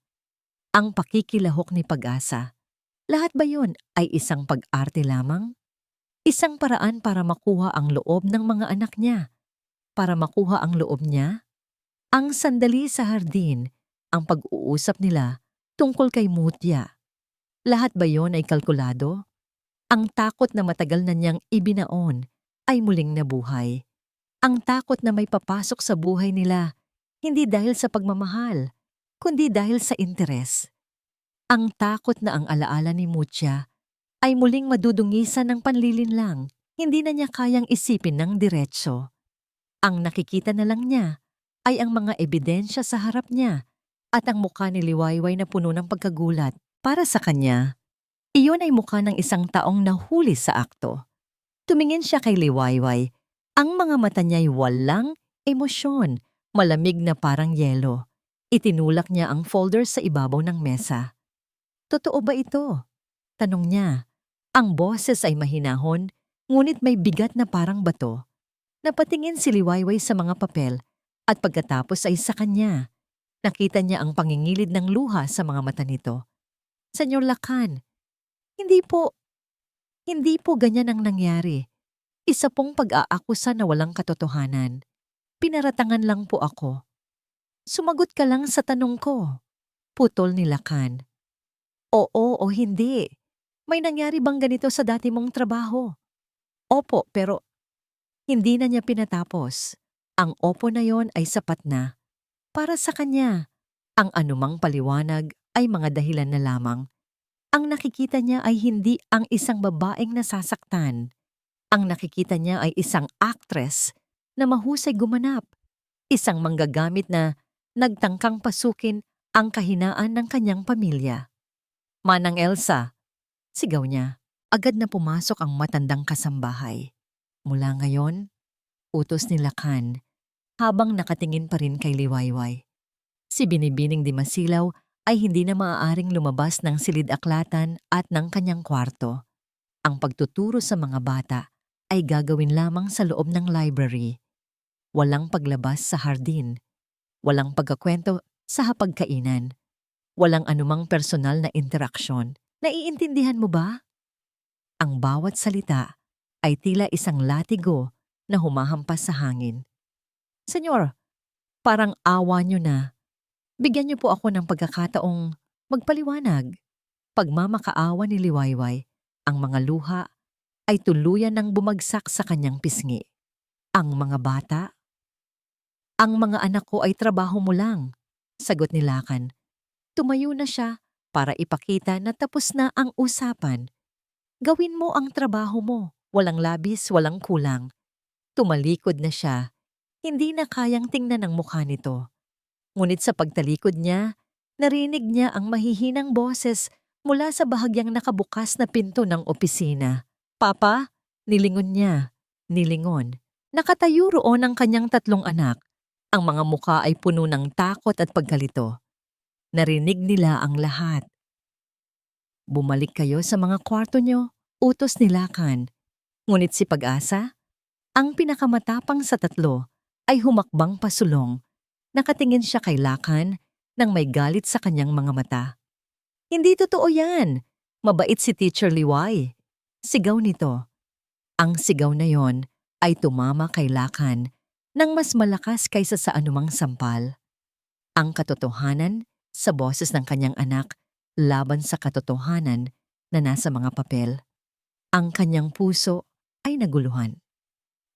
ang pakikilahok ni Pag-asa. Lahat ba yon ay isang pag-arte lamang? Isang paraan para makuha ang loob ng mga anak niya. Para makuha ang loob niya? Ang sandali sa hardin, ang pag-uusap nila tungkol kay Mutya. Lahat ba yon ay kalkulado? Ang takot na matagal na niyang ibinaon ay muling nabuhay. Ang takot na may papasok sa buhay nila, hindi dahil sa pagmamahal, kundi dahil sa interes. Ang takot na ang alaala ni Mutya ay muling madudungisan ng panlilinlang, hindi na niya kayang isipin ng diretso. Ang nakikita na lang niya ay ang mga ebidensya sa harap niya at ang mukha ni Liwayway na puno ng pagkagulat. Para sa kanya, iyon ay mukha ng isang taong nahuli sa akto. Tumingin siya kay Liwayway. Ang mga mata niya'y walang emosyon, malamig na parang yelo. Itinulak niya ang folder sa ibabaw ng mesa. Totoo ba ito? Tanong niya. Ang boses ay mahinahon, ngunit may bigat na parang bato. Napatingin si Liwayway sa mga papel at pagkatapos ay sa kanya. Nakita niya ang pangingilid ng luha sa mga mata nito. Senyor Lakan, hindi po ganyan ang nangyari. Isa pong pag-aakusa na walang katotohanan. Pinaratangan lang po ako. Sumagot ka lang sa tanong ko. Putol ni Lakan. Oo o hindi. May nangyari bang ganito sa dati mong trabaho? Opo, pero hindi na niya pinatapos. Ang opo na yon ay sapat na. Para sa kanya, ang anumang paliwanag ay mga dahilan na lamang. Ang nakikita niya ay hindi ang isang babaeng nasasaktan. Ang nakikita niya ay isang actress na mahusay gumanap. Isang manggagamit na nagtangkang pasukin ang kahinaan ng kanyang pamilya. Manang Elsa, sigaw niya. Agad na pumasok ang matandang kasambahay. Mula ngayon, utos ni Lakan habang nakatingin pa rin kay Liwayway. Si Binibining Di Masilaw ay hindi na maaaring lumabas ng silid-aklatan at ng kanyang kwarto. Ang pagtuturo sa mga bata ay gagawin lamang sa loob ng library. Walang paglabas sa hardin. Walang pagkakwento sa hapagkainan. Walang anumang personal na interaksyon. Naiintindihan mo ba? Ang bawat salita ay tila isang latigo na humahampas sa hangin. Senyor, parang awa niyo na. Bigyan niyo po ako ng pagkakataong magpaliwanag. Pagmamakaawa ni Liwayway, ang mga luha ay tuluyan ng bumagsak sa kanyang pisngi. Ang mga bata? Ang mga anak ko ay trabaho mo lang, sagot ni Lakan. Tumayo na siya para ipakita na tapos na ang usapan. Gawin mo ang trabaho mo, walang labis, walang kulang. Tumalikod na siya, hindi na kayang tingnan ang mukha nito. Ngunit sa pagtalikod niya, narinig niya ang mahihinang boses mula sa bahagyang nakabukas na pinto ng opisina. Papa, nilingon niya. Nilingon. Nakatayo roon ang kanyang tatlong anak. Ang mga muka ay puno ng takot at pagkalito. Narinig nila ang lahat. Bumalik kayo sa mga kwarto niyo, utos ni Lakan. Ngunit si Pag-asa, ang pinakamatapang sa tatlo, ay humakbang pasulong. Nakatingin siya kay Lakan nang may galit sa kanyang mga mata. Hindi totoo yan. Mabait si Teacher Liway. Sigaw nito. Ang sigaw na yon ay tumama kay Lakan nang mas malakas kaysa sa anumang sampal. Ang katotohanan sa boses ng kanyang anak laban sa katotohanan na nasa mga papel. Ang kanyang puso ay naguluhan.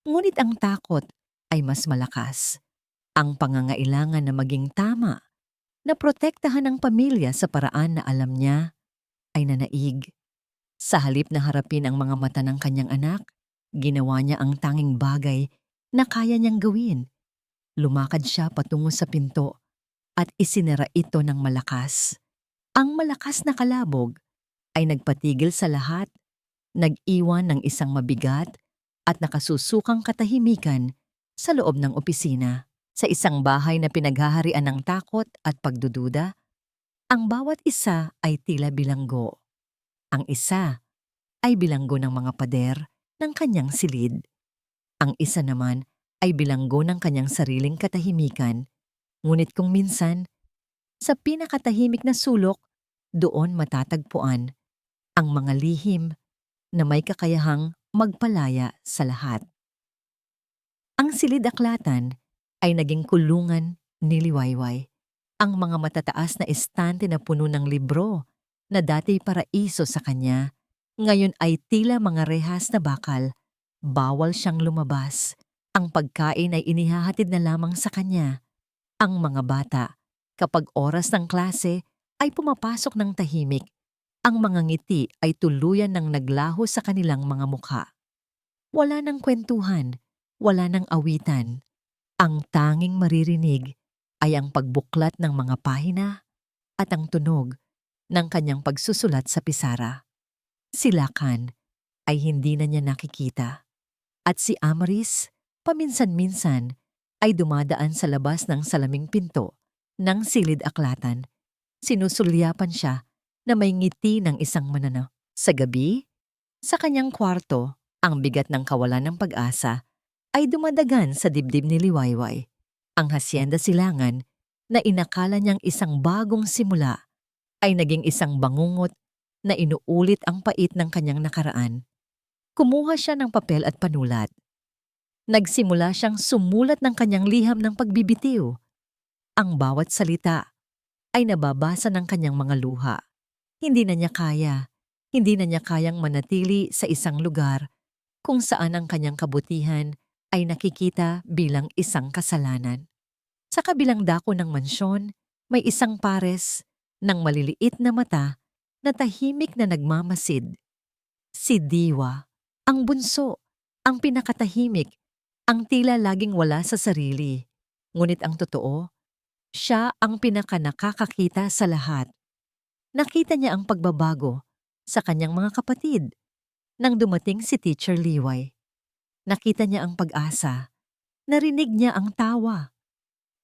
Ngunit ang takot ay mas malakas. Ang pangangailangan na maging tama, na protektahan ang pamilya sa paraan na alam niya ay nanaig. Sa halip na harapin ang mga mata ng kanyang anak, ginawa niya ang tanging bagay na kaya niyang gawin. Lumakad siya patungo sa pinto at isinara ito ng malakas. Ang malakas na kalabog ay nagpatigil sa lahat, nag-iwan ng isang mabigat at nakasusukang katahimikan sa loob ng opisina. Sa isang bahay na pinaghaharian ng takot at pagdududa, ang bawat isa ay tila bilanggo. Ang isa ay bilanggo ng mga pader ng kanyang silid. Ang isa naman ay bilanggo ng kanyang sariling katahimikan. Ngunit kung minsan, sa pinakatahimik na sulok, doon matatagpuan ang mga lihim na may kakayahang magpalaya sa lahat. Ang silid-aklatan ay naging kulungan ni Liwayway. Ang mga matataas na estante na puno ng libro na dati paraiso sa kanya, ngayon ay tila mga rehas na bakal. Bawal siyang lumabas. Ang pagkain ay inihahatid na lamang sa kanya. Ang mga bata, kapag oras ng klase, ay pumapasok ng tahimik. Ang mga ngiti ay tuluyan ng naglaho sa kanilang mga mukha. Wala ng kwentuhan, wala ng awitan. Ang tanging maririnig ay ang pagbuklat ng mga pahina at ang tunog ng kanyang pagsusulat sa pisara. Si Lakan ay hindi na niya nakikita. At si Amaris, paminsan-minsan, ay dumadaan sa labas ng salaming pinto ng silid-aklatan. Sinusulyapan siya na may ngiti ng isang mananaw. Sa gabi, sa kanyang kwarto, ang bigat ng kawalan ng pag-asa ay dumadagan sa dibdib ni Liwayway. Ang Hacienda Silangan na inakala niyang isang bagong simula ay naging isang bangungot na inuulit ang pait ng kanyang nakaraan. Kumuha siya ng papel at panulat. Nagsimula siyang sumulat ng kanyang liham ng pagbibitiw. Ang bawat salita ay nababasa ng kanyang mga luha. Hindi na niya kayang manatili sa isang lugar kung saan ang kanyang kabutihan ay nakikita bilang isang kasalanan. Sa kabilang dako ng mansyon, may isang pares ng maliliit na mata na tahimik na nagmamasid. Si Diwa, ang bunso, ang pinakatahimik, ang tila laging wala sa sarili. Ngunit ang totoo, siya ang pinakanakakakita sa lahat. Nakita niya ang pagbabago sa kanyang mga kapatid nang dumating si Teacher Liway. Nakita niya ang pag-asa, narinig niya ang tawa,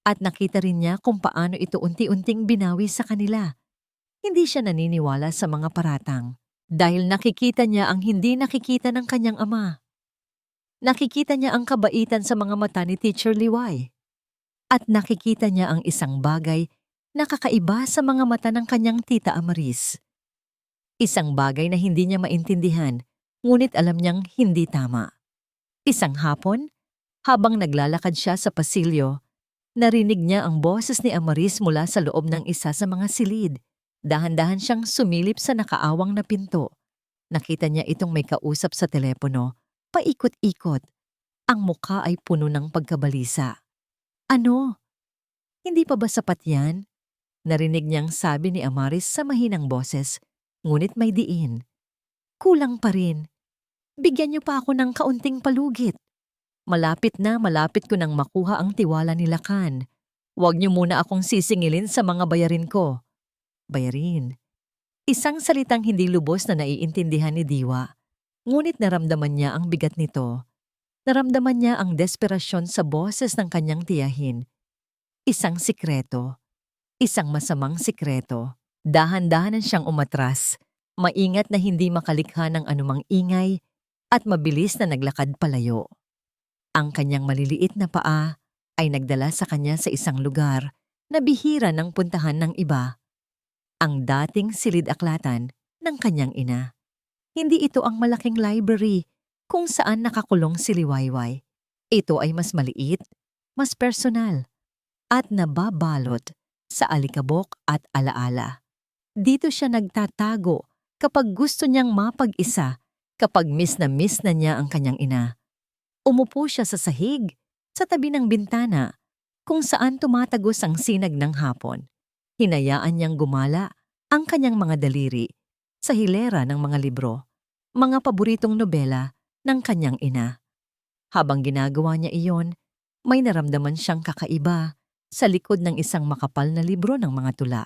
at nakita rin niya kung paano ito unti-unting binawi sa kanila. Hindi siya naniniwala sa mga paratang dahil nakikita niya ang hindi nakikita ng kanyang ama. Nakikita niya ang kabaitan sa mga mata ni Teacher Liway. At nakikita niya ang isang bagay na kakaiba sa mga mata ng kanyang tita Amaris. Isang bagay na hindi niya maintindihan, ngunit alam niyang hindi tama. Isang hapon, habang naglalakad siya sa pasilyo, narinig niya ang boses ni Amaris mula sa loob ng isa sa mga silid. Dahan-dahan siyang sumilip sa nakaawang na pinto. Nakita niya itong may kausap sa telepono, paikot-ikot. Ang mukha ay puno ng pagkabalisa. Ano? Hindi pa ba sapat yan? Narinig niyang sabi ni Amaris sa mahinang boses, ngunit may diin. Kulang pa rin. Bigyan niyo pa ako ng kaunting palugit. Malapit ko nang makuha ang tiwala ni Lakan. Huwag niyo muna akong sisingilin sa mga bayarin ko. Bayarin. Isang salitang hindi lubos na naiintindihan ni Diwa. Ngunit naramdaman niya ang bigat nito. Naramdaman niya ang desperasyon sa boses ng kanyang tiyahin. Isang sikreto. Isang masamang sikreto. Dahan-dahan siyang umatras. Maingat na hindi makalikha ng anumang ingay at mabilis na naglakad palayo. Ang kanyang maliliit na paa ay nagdala sa kanya sa isang lugar na bihira ng puntahan ng iba. Ang dating silid-aklatan ng kanyang ina. Hindi ito ang malaking library kung saan nakakulong si Liwayway. Ito ay mas maliit, mas personal, at nababalot sa alikabok at alaala. Dito siya nagtatago kapag gusto niyang mapag-isa, kapag miss na niya ang kanyang ina. Umupo siya sa sahig, sa tabi ng bintana, kung saan tumatagos ang sinag ng hapon. Hinayaan niyang gumala ang kanyang mga daliri sa hilera ng mga libro, mga paboritong nobela ng kanyang ina. Habang ginagawa niya iyon, May naramdaman siyang kakaiba sa likod ng isang makapal na libro ng mga tula.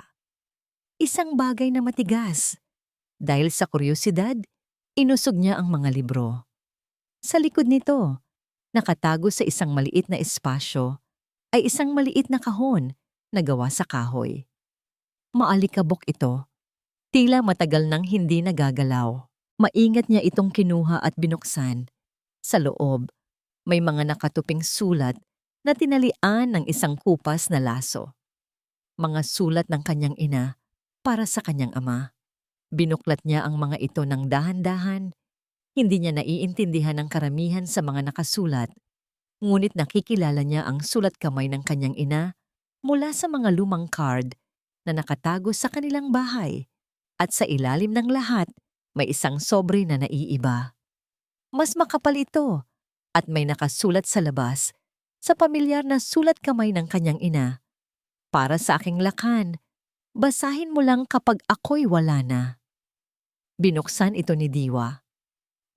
Isang bagay na matigas. Dahil sa kuryosidad, inusog niya ang mga libro. Sa likod nito, nakatago sa isang maliit na espasyo, ay isang maliit na kahon na gawa sa kahoy. Maalikabok ito. Tila matagal nang hindi nagagalaw. Maingat niya itong kinuha at binuksan. Sa loob, may mga nakatuping sulat na tinalian ng isang kupas na laso. Mga sulat ng kanyang ina para sa kanyang ama. Binuklat niya ang mga ito ng dahan-dahan. Hindi niya naiintindihan ang karamihan sa mga nakasulat, ngunit nakikilala niya ang sulat kamay ng kanyang ina mula sa mga lumang card na nakatago sa kanilang bahay. At sa ilalim ng lahat, may isang sobre na naiiba. Mas makapal ito at may nakasulat sa labas sa pamilyar na sulat kamay ng kanyang ina. Para sa aking lakan, basahin mo lang kapag ako'y wala na. Binuksan ito ni Diwa.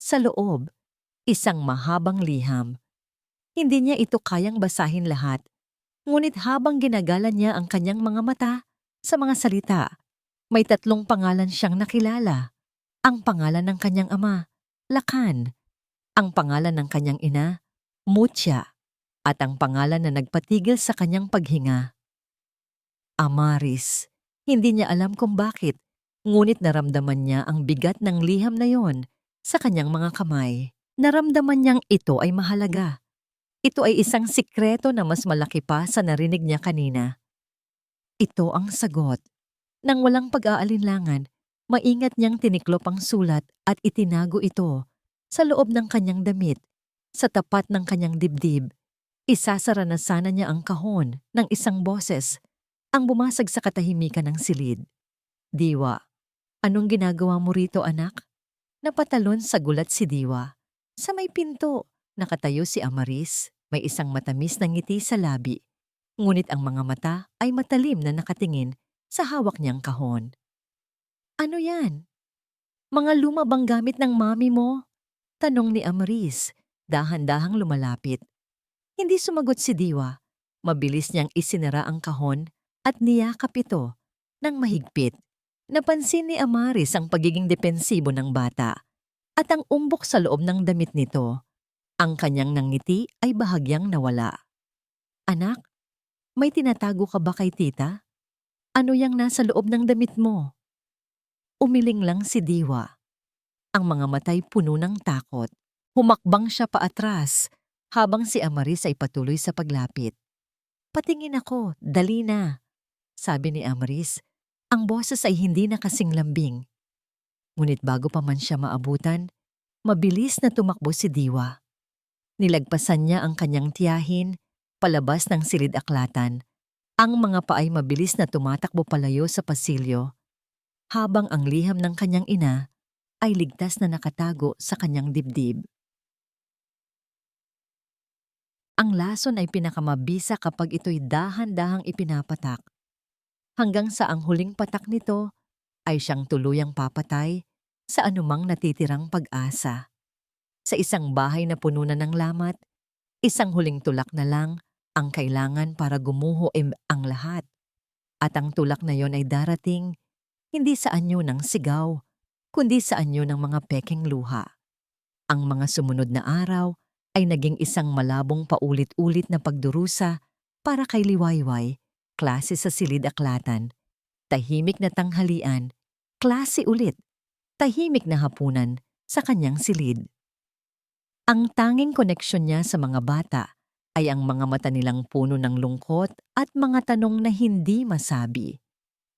Sa loob, isang mahabang liham. Hindi niya ito kayang basahin lahat, ngunit habang ginagala niya ang kanyang mga mata sa mga salita, may 3 pangalan siyang nakilala. Ang pangalan ng kanyang ama, Lakan. Ang pangalan ng kanyang ina, Mutya. At ang pangalan na nagpatigil sa kanyang paghinga, Amaris. Hindi niya alam kung bakit, ngunit naramdaman niya ang bigat ng liham na yon sa kanyang mga kamay. Naramdaman niyang ito ay mahalaga. Ito ay isang sikreto na mas malaki pa sa narinig niya kanina. Ito ang sagot. Nang walang pag-aalinlangan, maingat niyang tiniklop ang sulat at itinago ito sa loob ng kanyang damit, sa tapat ng kanyang dibdib. Isasara na sana niya ang kahon ng isang boses ang bumasag sa katahimikan ng silid. Diwa, anong ginagawa mo rito, anak? Napatalon sa gulat si Diwa. Sa may pinto, nakatayo si Amaris. May isang matamis na ngiti sa labi. Ngunit ang mga mata ay matalim na nakatingin sa hawak niyang kahon. Ano yan? Mga luma bang gamit ng mami mo? Tanong ni Amaris, dahan-dahang lumalapit. Hindi sumagot si Diwa. Mabilis niyang isinara ang kahon at niyakap ito ng mahigpit. Napansin ni Amaris ang pagiging depensibo ng bata at ang umbok sa loob ng damit nito. Ang kanyang nangiti ay bahagyang nawala. Anak, may tinatago ka ba kay tita? Ano yang nasa loob ng damit mo? Umiling lang si Diwa. Ang mga matay puno ng takot. Humakbang siya paatras habang si Amaris ay patuloy sa paglapit. Patingin ako, dali na, sabi ni Amaris. Ang boses ay hindi na kasing lambing. Ngunit bago pa man siya maabutan, mabilis na tumakbo si Diwa. Nilagpasan niya ang kanyang tiyahin, palabas ng silid-aklatan. Ang mga paay mabilis na tumatakbo palayo sa pasilyo, habang ang liham ng kanyang ina ay ligtas na nakatago sa kanyang dibdib. Ang lason ay pinakamabisa kapag ito'y dahan-dahang ipinapatak. Hanggang sa ang huling patak nito ay siyang tuluyang papatay sa anumang natitirang pag-asa. Sa isang bahay na puno na ng lamat, isang huling tulak na lang ang kailangan para gumuho ang lahat. At ang tulak na yon ay darating hindi sa anyo ng sigaw, kundi sa anyo ng mga pekeng luha. Ang mga sumunod na araw ay naging isang malabong paulit-ulit na pagdurusa para kay Liwayway, klase sa silid-aklatan, tahimik na tanghalian, klase ulit, tahimik na hapunan sa kanyang silid. Ang tanging koneksyon niya sa mga bata ay ang mga mata nilang puno ng lungkot at mga tanong na hindi masabi.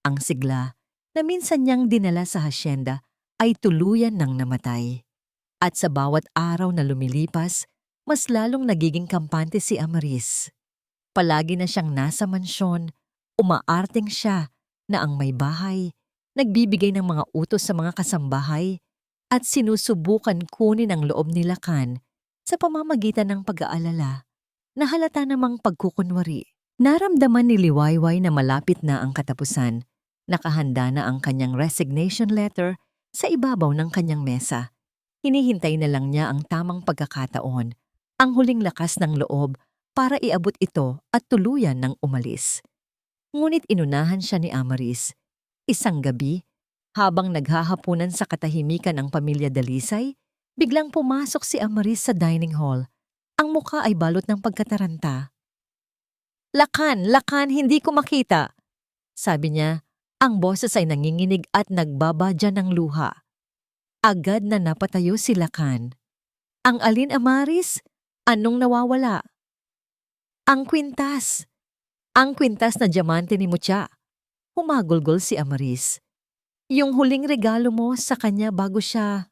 Ang sigla na minsan niyang dinala sa hasyenda ay tuluyan ng namatay. At sa bawat araw na lumilipas, mas lalong nagiging kampante si Amaris. Palagi na siyang nasa mansyon, umaarting siya na ang may bahay, nagbibigay ng mga utos sa mga kasambahay, at sinusubukan kunin ang loob ni Lakan sa pamamagitan ng pag-aalala na halata namang pagkukunwari. Naramdaman ni Liwayway na malapit na ang katapusan. Nakahanda na ang kanyang resignation letter sa ibabaw ng kanyang mesa. Hinihintay na lang niya ang tamang pagkakataon, ang huling lakas ng loob para iabot ito at tuluyan ng umalis. Ngunit inunahan siya ni Amaris. Isang gabi, habang naghahapunan sa katahimikan ng pamilya Dalisay, biglang pumasok si Amaris sa dining hall. Ang mukha ay balot ng pagkataranta. "Lakan, Lakan, hindi ko makita," sabi niya. Ang boses ay nanginginig at nagbabadya ng luha. Agad na napatayo si Lakan. "Ang alin, Amaris? Anong nawawala?" "Ang kwintas. Ang kwintas na diamante ni Mutya." Humagulgol si Amaris. "Yung huling regalo mo sa kanya bago siya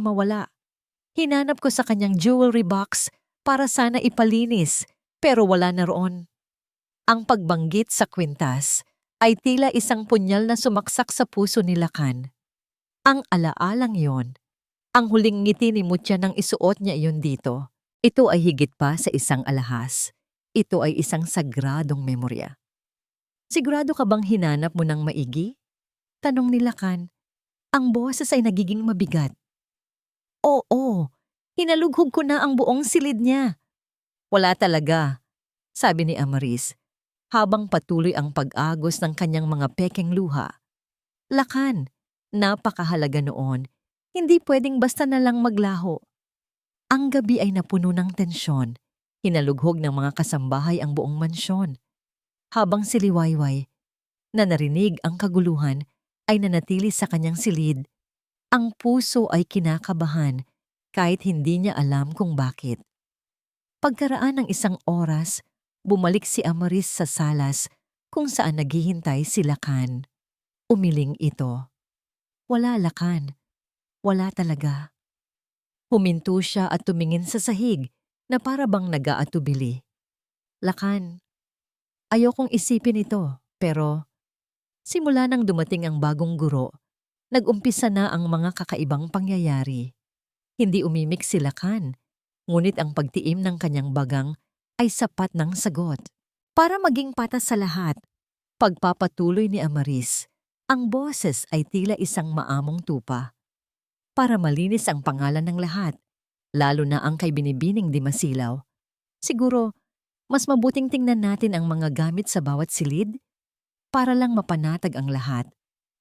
mawala. Hinanap ko sa kanyang jewelry box para sana ipalinis, pero wala na roon." Ang pagbanggit sa kwintas ay tila isang punyal na sumaksak sa puso ni Lakan. Ang alaalang yon, ang huling ngiti ni Mutya nang isuot niya iyon dito. Ito ay higit pa sa isang alahas. Ito ay isang sagradong memorya. "Sigurado ka bang hinanap mo ng maigi?" tanong ni Lakan. Ang boses ay nagiging mabigat. "Oo, hinalughog ko na ang buong silid niya." "Wala talaga," sabi ni Amaris, habang patuloy ang pag-agos ng kanyang mga pekeng luha. "Lakan, napakahalaga noon. Hindi pwedeng basta na lang maglaho." Ang gabi ay napuno ng tensyon. Hinalughog ng mga kasambahay ang buong mansyon. Habang si Liwayway, na narinig ang kaguluhan, ay nanatili sa kanyang silid. Ang puso ay kinakabahan kahit hindi niya alam kung bakit. Pagkaraan ng isang oras, bumalik si Amaris sa salas kung saan naghihintay si Lakan. Umiling ito. "Wala, Lakan. Wala talaga." Huminto siya at tumingin sa sahig na para bang nag-aatubili. "Lakan, ayokong isipin ito, pero simula nang dumating ang bagong guro, nag-umpisa na ang mga kakaibang pangyayari." Hindi umimik si Lakan, ngunit ang pagtiim ng kanyang bagang ay sapat ng sagot. Para maging patas sa lahat, pagpapatuloy ni Amaris, ang boses ay tila isang maamong tupa. Para malinis ang pangalan ng lahat, lalo na ang kay Binibining Di Masilaw, siguro mas mabuting tingnan natin ang mga gamit sa bawat silid para lang mapanatag ang lahat,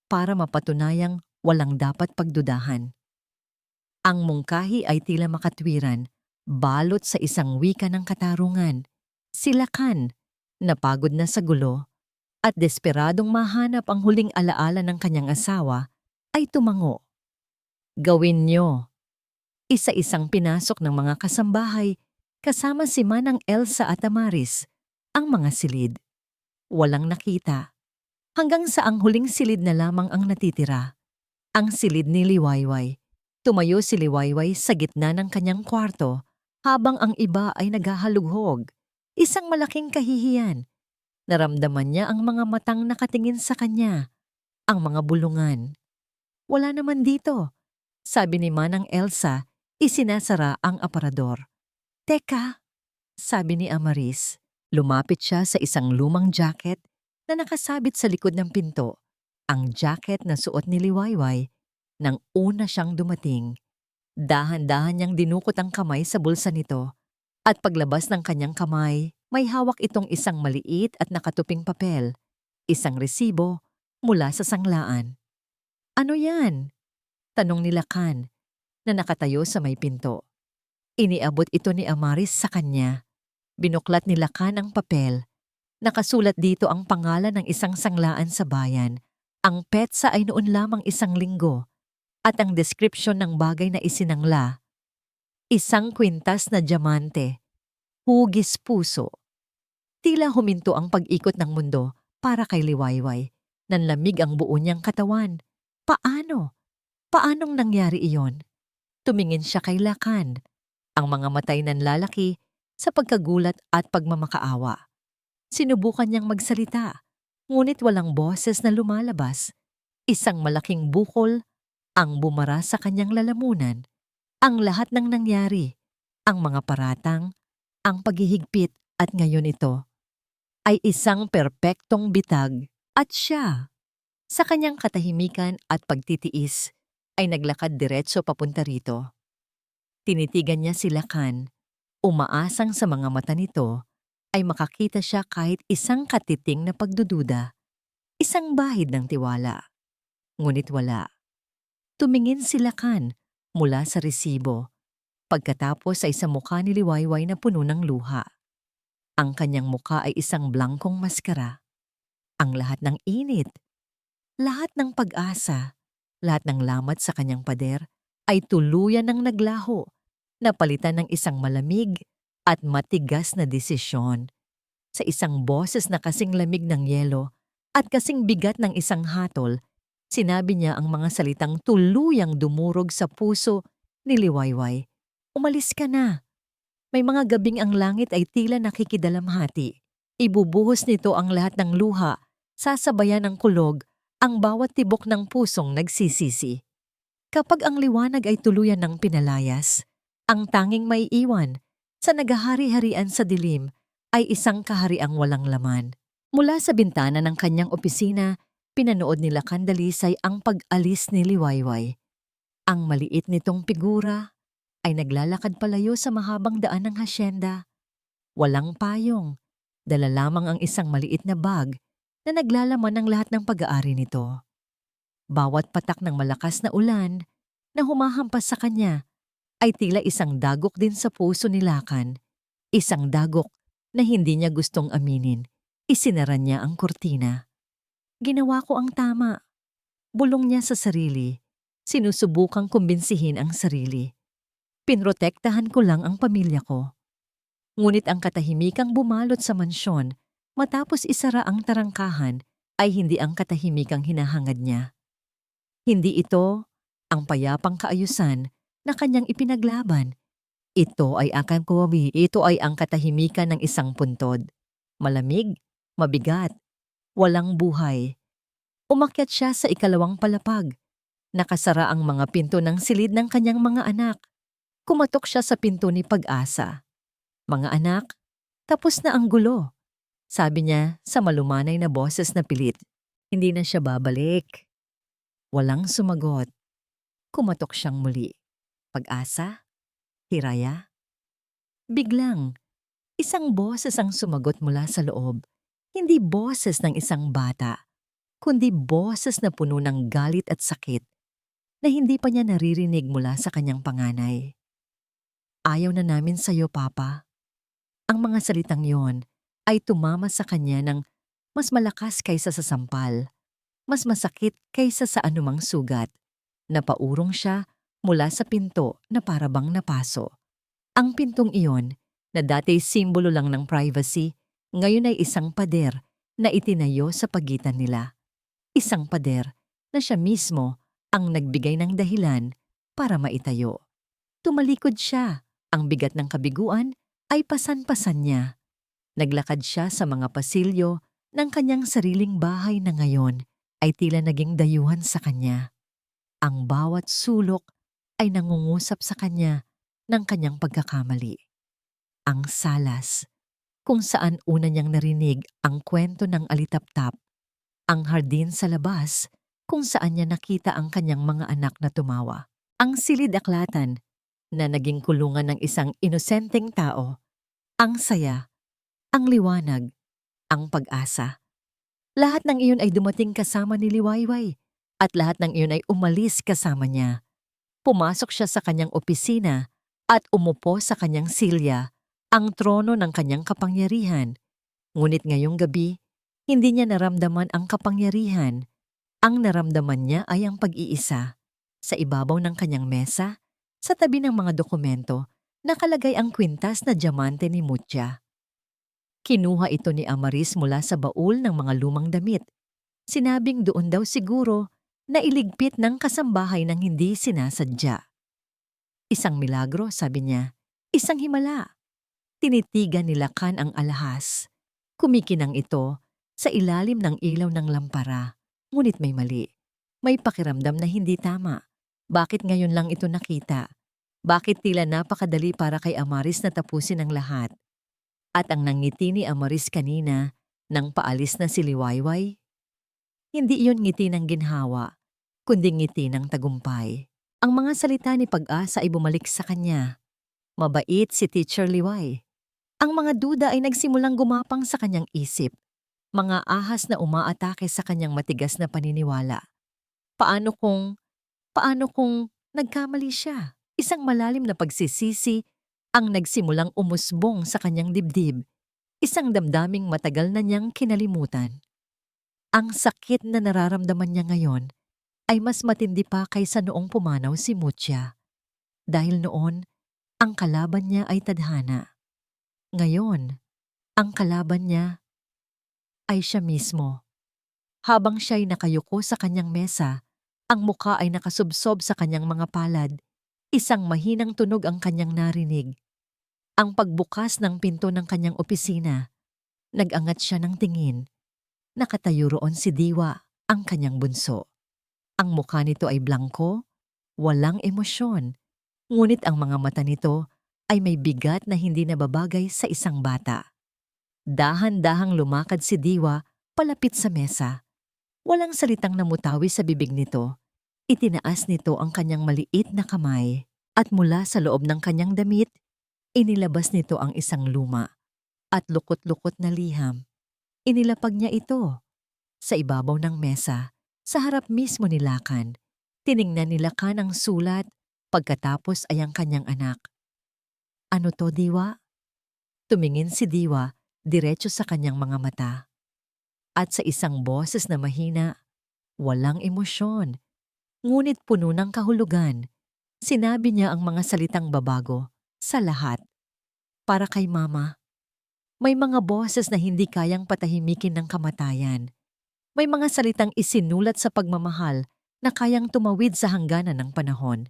para mapatunayang walang dapat pagdudahan. Ang mungkahi ay tila makatwiran, balot sa isang wika ng katarungan. Si Lakan, napagod na sa gulo, at desperadong mahanap ang huling alaala ng kanyang asawa, ay tumango. "Gawin niyo." Isa-isang pinasok ng mga kasambahay, kasama si Manang Elsa at Amaris, ang mga silid. Walang nakita. Hanggang sa ang huling silid na lamang ang natitira. Ang silid ni Liwayway. Tumayo si Liwayway sa gitna ng kanyang kwarto habang ang iba ay naghahalughog. Isang malaking kahihiyan. Naramdaman niya ang mga matang nakatingin sa kanya, ang mga bulungan. "Wala naman dito," sabi ni Manang Elsa, isinasara ang aparador. "Teka," sabi ni Amaris. Lumapit siya sa isang lumang jacket na nakasabit sa likod ng pinto. Ang jacket na suot ni Liwayway nang una siyang dumating. Dahan-dahan niyang dinukot ang kamay sa bulsa nito at paglabas ng kanyang kamay, may hawak itong isang maliit at nakatuping papel, isang resibo mula sa sanglaan. "Ano yan?" tanong ni Lakan na nakatayo sa may pinto. Iniabot ito ni Amaris sa kanya. Binuklat ni Lakan ang papel. Nakasulat dito ang pangalan ng isang sanglaan sa bayan. Ang petsa ay noon lamang 1 linggo at ang deskripsyon ng bagay na isinangla. Isang kwintas na diamante. Hugis puso. Tila huminto ang pag-ikot ng mundo para kay Liwayway. Nanlamig ang buo niyang katawan. Paano? Paanong nangyari iyon? Tumingin siya kay Lakan. Ang mga matay nanlalaki sa pagkagulat at pagmamakaawa. Sinubukan niyang magsalita, ngunit walang boses na lumalabas. Isang malaking bukol ang bumara sa kanyang lalamunan. Ang lahat ng nangyari, ang mga paratang, ang paghihigpit at ngayon ito, ay isang perpektong bitag. At siya, sa kanyang katahimikan at pagtitiis, ay naglakad diretso papunta rito. Tinitigan niya si Lakan. Umaasang sa mga mata nito ay makakita siya kahit isang katiting na pagdududa, isang bahid ng tiwala. Ngunit wala. Tumingin si Lakan mula sa resibo, pagkatapos ay sa mukha ni Liwayway na puno ng luha. Ang kanyang mukha ay isang blangkong maskara. Ang lahat ng init, lahat ng pag-asa, lahat ng lamat sa kanyang pader ay tuluyan ng naglaho, napalitan ng isang malamig at matigas na desisyon. Sa isang boses na kasing lamig ng yelo at kasing bigat ng isang hatol, sinabi niya ang mga salitang tuluyang dumurog sa puso ni Liwayway. Umalis ka na. May mga gabing ang langit ay tila nakikidalamhati. Ibubuhos nito ang lahat ng luha, sasabayan ng kulog, ang bawat tibok ng pusong nagsisisi. Kapag ang liwanag ay tuluyan ng pinalayas, ang tanging maiiwan sa naghahari-harian sa dilim ay isang kahariang walang laman. Mula sa bintana ng kanyang opisina, pinanood nila Kandalisay ang pag-alis ni Liwayway. Ang maliit nitong figura ay naglalakad palayo sa mahabang daan ng hasyenda. Walang payong, dala lamang ang isang maliit na bag na naglalaman ng lahat ng pag-aari nito. Bawat patak ng malakas na ulan na humahampas sa kanya ay tila isang dagok din sa puso ni Lakan. Isang dagok na hindi niya gustong aminin. Isinara niya ang kurtina. Ginawa ko ang tama. Bulong niya sa sarili. Sinusubukang kumbinsihin ang sarili. Pinrotektahan ko lang ang pamilya ko. Ngunit ang katahimikang bumalot sa mansyon matapos isara ang tarangkahan ay hindi ang katahimikang hinahangad niya. Hindi ito ang payapang kaayusan na kanyang ipinaglaban. Ito ay ang katahimikan ng isang puntod. Malamig, mabigat, walang buhay. Umakyat siya sa ikalawang palapag. Nakasara ang mga pinto ng silid ng kanyang mga anak. Kumatok siya sa pinto ni Pag-asa. Mga anak, tapos na ang gulo. Sabi niya sa malumanay na boses na pilit. Hindi na siya babalik. Walang sumagot. Kumatok siyang muli. Pag-asa? Hiraya? Biglang, isang boses ang sumagot mula sa loob. Hindi boses ng isang bata, kundi boses na puno ng galit at sakit na hindi pa niya naririnig mula sa kanyang panganay. Ayaw na namin sa'yo, Papa. Ang mga salitang yon ay tumama sa kanya ng mas malakas kaysa sa sampal, mas masakit kaysa sa anumang sugat. Napaurong siya mula sa pinto na parabang napaso. Ang pintong iyon, na dati simbolo lang ng privacy, ngayon ay isang pader na itinayo sa pagitan nila. Isang pader na siya mismo ang nagbigay ng dahilan para maitayo. Tumalikod siya. Ang bigat ng kabiguan ay pasan-pasan niya. Naglakad siya sa mga pasilyo ng kanyang sariling bahay na ngayon ay tila naging dayuhan sa kanya. Ang bawat sulok ay nangungusap sa kanya ng kanyang pagkakamali. Ang salas, kung saan una niyang narinig ang kwento ng alitaptap. Ang hardin sa labas, kung saan niya nakita ang kanyang mga anak na tumawa. Ang silid-aklatan, na naging kulungan ng isang inosenteng tao. Ang saya, ang liwanag, ang pag-asa. Lahat ng iyon ay dumating kasama ni Liwayway at lahat ng iyon ay umalis kasama niya. Pumasok siya sa kanyang opisina at umupo sa kanyang silya, ang trono ng kanyang kapangyarihan. Ngunit ngayong gabi, hindi niya naramdaman ang kapangyarihan. Ang naramdaman niya ay ang pag-iisa. Sa ibabaw ng kanyang mesa, sa tabi ng mga dokumento, nakalagay ang kwintas na diamante ni Mutya. Kinuha ito ni Amaris mula sa baul ng mga lumang damit. Sinabing doon daw siguro na iligpit ng kasambahay ng hindi sinasadya. Isang milagro, sabi niya. Isang himala. Tinitigan ni Lakan ang alahas. Kumikinang ito sa ilalim ng ilaw ng lampara. Ngunit may mali. May pakiramdam na hindi tama. Bakit ngayon lang ito nakita? Bakit tila napakadali para kay Amaris na tapusin ang lahat? At ang nangiti ni Amaris kanina nang paalis na si Liwayway? Hindi iyon ngiti ng ginhawa, kundi ngiti ng tagumpay. Ang mga salita ni Pag-asa ay bumalik sa kanya. Mabait si Teacher Liway. Ang mga duda ay nagsimulang gumapang sa kanyang isip, mga ahas na umaatake sa kanyang matigas na paniniwala. Paano kung, paano kung nagkamali siya? Isang malalim na pagsisisi ang nagsimulang umusbong sa kanyang dibdib, isang damdaming matagal na niyang kinalimutan. Ang sakit na nararamdaman niya ngayon ay mas matindi pa kaysa noong pumanaw si Mutia. Dahil noon, ang kalaban niya ay tadhana. Ngayon, ang kalaban niya ay siya mismo. Habang siya'y nakayuko sa kanyang mesa, ang muka ay nakasubsob sa kanyang mga palad, isang mahinang tunog ang kanyang narinig. Ang pagbukas ng pinto ng kanyang opisina, nag-angat siya ng tingin. Nakatayo roon si Diwa, ang kanyang bunso. Ang mukha nito ay blangko, walang emosyon, ngunit ang mga mata nito ay may bigat na hindi nababagay sa isang bata. Dahan-dahang lumakad si Diwa palapit sa mesa. Walang salitang namutawi sa bibig nito. Itinaas nito ang kanyang maliit na kamay at mula sa loob ng kanyang damit, inilabas nito ang isang luma at lukot-lukot na liham. Inilapag niya ito sa ibabaw ng mesa, sa harap mismo ni Lakan. Tiningnan ni Lakan ang sulat, pagkatapos ay ang kanyang anak. Ano to, Diwa? Tumingin si Diwa diretso sa kanyang mga mata. At sa isang boses na mahina, walang emosyon, ngunit puno ng kahulugan, sinabi niya ang mga salitang babago sa lahat. Para kay Mama, may mga boses na hindi kayang patahimikin ng kamatayan. May mga salitang isinulat sa pagmamahal na kayang tumawid sa hangganan ng panahon.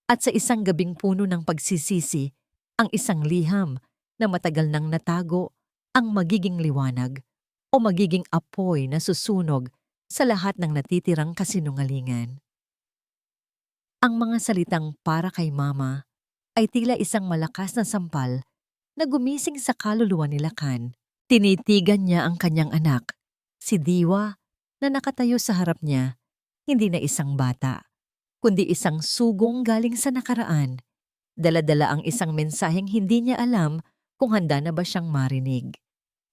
At sa isang gabing puno ng pagsisisi, ang isang liham na matagal nang natago ang magiging liwanag o magiging apoy na susunog sa lahat ng natitirang kasinungalingan. Ang mga salitang para kay Mama ay tila isang malakas na sampal na gumising sa kaluluwa ni Lakan. Tinitigan niya ang kanyang anak, si Diwa, na nakatayo sa harap niya, hindi na isang bata, kundi isang sugong galing sa nakaraan. Dala-dala ang isang mensaheng hindi niya alam kung handa na ba siyang marinig.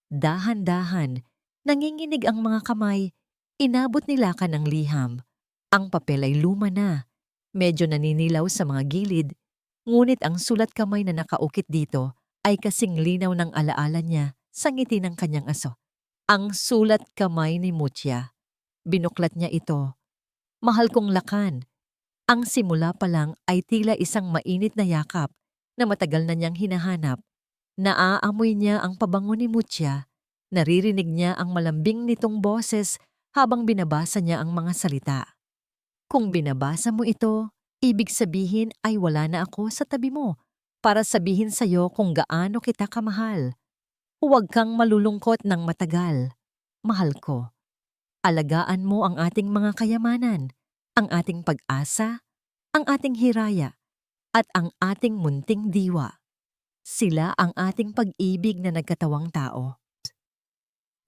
Dahan-dahan, nanginginig ang mga kamay, inabot ni Lakan ang liham. Ang papel ay luma na, medyo naninilaw sa mga gilid, ngunit ang sulat kamay na nakaukit dito ay kasing linaw ng alaala niya sa ngiti ng kanyang aso. Ang sulat kamay ni Mutia. Binuklat niya ito. Mahal kong Lakan. Ang simula pa lang ay tila isang mainit na yakap na matagal na niyang hinahanap. Naaamoy niya ang pabango ni Mutia. Naririnig niya ang malambing nitong boses habang binabasa niya ang mga salita. Kung binabasa mo ito, ibig sabihin ay wala na ako sa tabi mo para sabihin sa'yo kung gaano kita kamahal. Huwag kang malulungkot ng matagal. Mahal ko. Alagaan mo ang ating mga kayamanan, ang ating pag-asa, ang ating hiraya, at ang ating munting diwa. Sila ang ating pag-ibig na nagkatawang tao.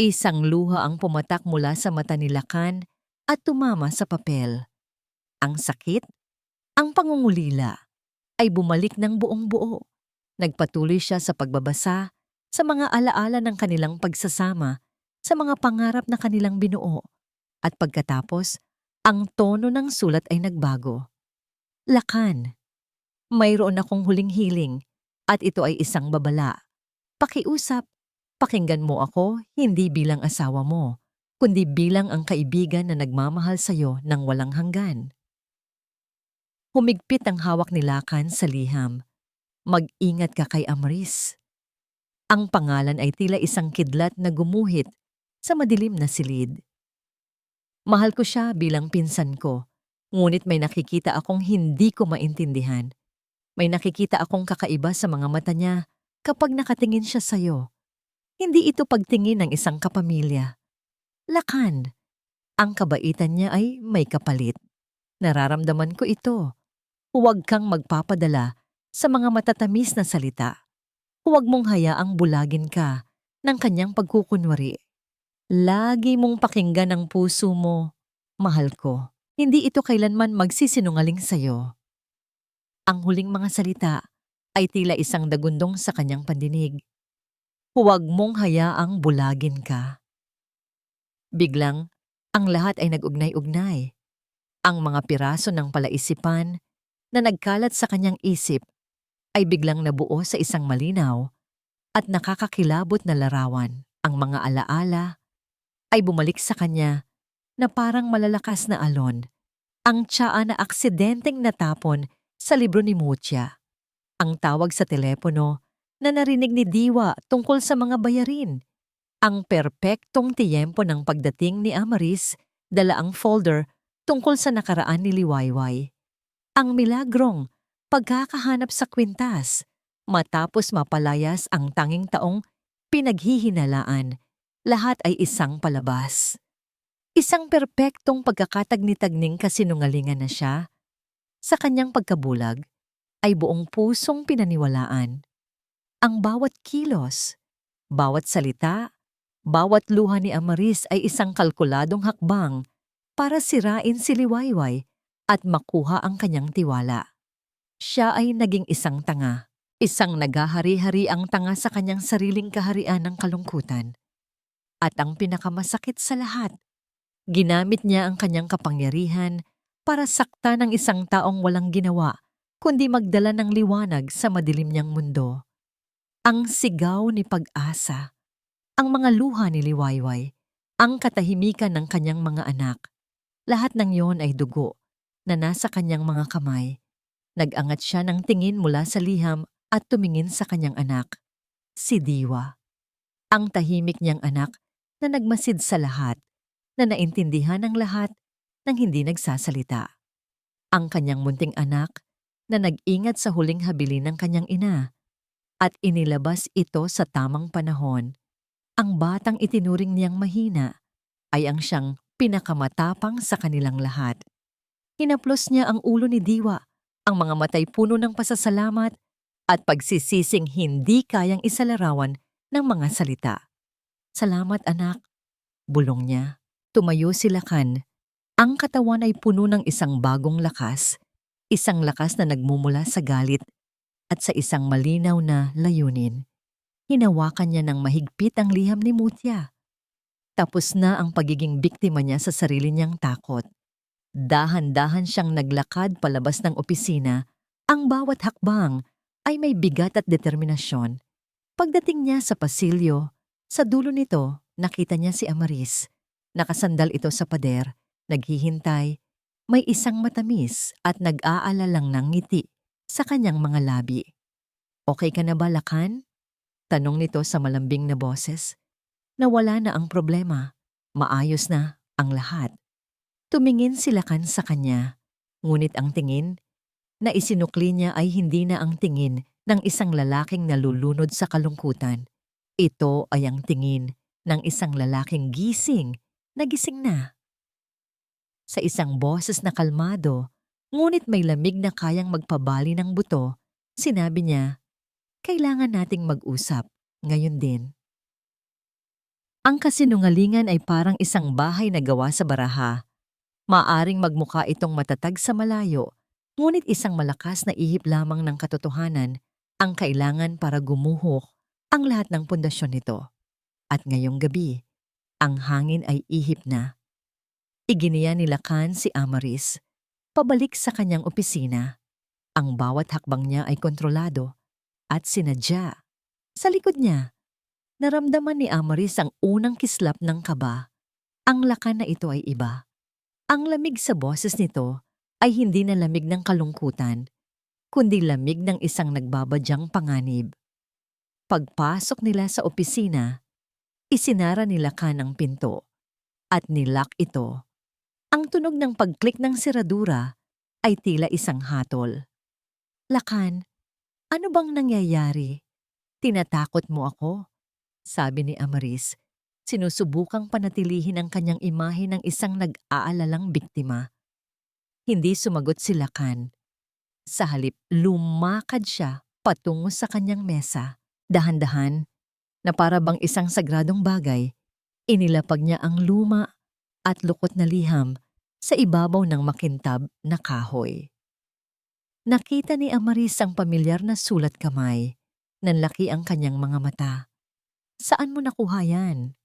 Isang luha ang pumatak mula sa mata ni Lakan at tumama sa papel. Ang sakit, ang pangungulila, ay bumalik ng buong buo. Nagpatuloy siya sa pagbabasa, sa mga alaala ng kanilang pagsasama, sa mga pangarap na kanilang binuo. At pagkatapos, ang tono ng sulat ay nagbago. Lakan, mayroon akong huling hiling at ito ay isang babala. Pakiusap, pakinggan mo ako hindi bilang asawa mo, kundi bilang ang kaibigan na nagmamahal sa'yo ng walang hanggan. Humigpit ang hawak ni Lakan sa liham. Mag-ingat ka kay Amaris. Ang pangalan ay tila isang kidlat na gumuhit sa madilim na silid. Mahal ko siya bilang pinsan ko, ngunit may nakikita akong hindi ko maintindihan. May nakikita akong kakaiba sa mga mata niya kapag nakatingin siya sa'yo. Hindi ito pagtingin ng isang kapamilya. Lakan, ang kabaitan niya ay may kapalit. Nararamdaman ko ito. Huwag kang magpapadala sa mga matatamis na salita. Huwag mong hayaang bulagin ka ng kanyang pagkukunwari. Lagi mong pakinggan ang puso mo. Mahal ko, hindi ito kailanman magsisinungaling sa'yo. Ang huling mga salita ay tila isang dagundong sa kanyang pandinig. Huwag mong hayaang bulagin ka. Biglang, ang lahat ay nag-ugnay-ugnay. Ang mga piraso ng palaisipan na nagkalat sa kanyang isip ay biglang nabuo sa isang malinaw at nakakakilabot na larawan. Ang mga alaala ay bumalik sa kanya na parang malalakas na alon. Ang tsaa na aksidenteng natapon sa libro ni Mutia. Ang tawag sa telepono na narinig ni Diwa tungkol sa mga bayarin. Ang perpektong tiyempo ng pagdating ni Amaris, dala ang folder tungkol sa nakaraan ni Liwayway. Ang milagrong pagkakahanap sa kwintas matapos mapalayas ang tanging taong pinaghihinalaan. Lahat ay isang palabas. Isang perpektong pagkakatagni-tagning kasinungalingan na siya. Sa kanyang pagkabulag ay buong pusong pinaniwalaan. Ang bawat kilos, bawat salita, bawat luha ni Amaris ay isang kalkuladong hakbang para sirain si Liwayway at makuha ang kanyang tiwala. Siya ay naging isang tanga, isang naghahari-hari ang tanga sa kanyang sariling kaharian ng kalungkutan. At ang pinakamasakit sa lahat, ginamit niya ang kanyang kapangyarihan para sakta ng isang taong walang ginawa kundi magdala ng liwanag sa madilim niyang mundo. Ang sigaw ni pag-asa, ang mga luha ni Liwayway, ang katahimikan ng kanyang mga anak. Lahat ng yon ay dugo na nasa kanyang mga kamay. Nag-angat siya ng tingin mula sa liham at tumingin sa kanyang anak, si Diwa. Ang tahimik niyang anak na nagmasid sa lahat, na naintindihan ng lahat nang hindi nagsasalita. Ang kanyang munting anak na nag-ingat sa huling habilin ng kanyang ina at inilabas ito sa tamang panahon. Ang batang itinuring niyang mahina ay ang siyang pinakamatapang sa kanilang lahat. Hinaplos niya ang ulo ni Diwa, ang mga matay puno ng pasasalamat at pagsisising hindi kayang isalarawan ng mga salita. Salamat anak, bulong niya. Tumayo si Lakan. Ang katawan ay puno ng isang bagong lakas, isang lakas na nagmumula sa galit at sa isang malinaw na layunin. Hinawakan niya ng mahigpit ang liham ni Mutia. Tapos na ang pagiging biktima niya sa sarili niyang takot. Dahan-dahan siyang naglakad palabas ng opisina. Ang bawat hakbang ay may bigat at determinasyon. Pagdating niya sa pasilyo, sa dulo nito nakita niya si Amaris. Nakasandal ito sa pader, naghihintay. May isang matamis at nag-aalalang ng ngiti sa kanyang mga labi. Okay ka na ba, Lakan? Tanong nito sa malambing na boses. Nawala na ang problema. Maayos na ang lahat. Tumingin si Lakan sa kanya, ngunit ang tingin na isinukli niya ay hindi na ang tingin ng isang lalaking nalulunod sa kalungkutan. Ito ay ang tingin ng isang lalaking nagising na. Sa isang boses na kalmado, ngunit may lamig na kayang magpabali ng buto, sinabi niya, kailangan nating mag-usap, ngayon din. Ang kasinungalingan ay parang isang bahay na gawa sa baraha. Maaring magmukha itong matatag sa malayo, ngunit isang malakas na ihip lamang ng katotohanan ang kailangan para gumuhok ang lahat ng pundasyon nito. At ngayong gabi, ang hangin ay ihip na. Iginiya ni Lakan si Amaris, pabalik sa kanyang opisina. Ang bawat hakbang niya ay kontrolado at sinadya. Sa likod niya, naramdaman ni Amaris ang unang kislap ng kaba. Ang Lakan na ito ay iba. Ang lamig sa boses nito ay hindi na lamig ng kalungkutan, kundi lamig ng isang nagbabadyang panganib. Pagpasok nila sa opisina, isinara ni Lakan ang pinto at nilock ito. Ang tunog ng pag-click ng seradura ay tila isang hatol. Lakan, ano bang nangyayari? Tinatakot mo ako? Sabi ni Amaris. Sinusubukang panatilihin ang kanyang imahe ng isang nag-aalalang biktima. Hindi sumagot si Lakan. Sa halip, lumakad siya patungo sa kanyang mesa. Dahan-dahan, na para bang isang sagradong bagay, inilapag niya ang luma at lukot na liham sa ibabaw ng makintab na kahoy. Nakita ni Amaris ang pamilyar na sulat kamay. Nanlaki ang kanyang mga mata. Saan mo nakuha yan?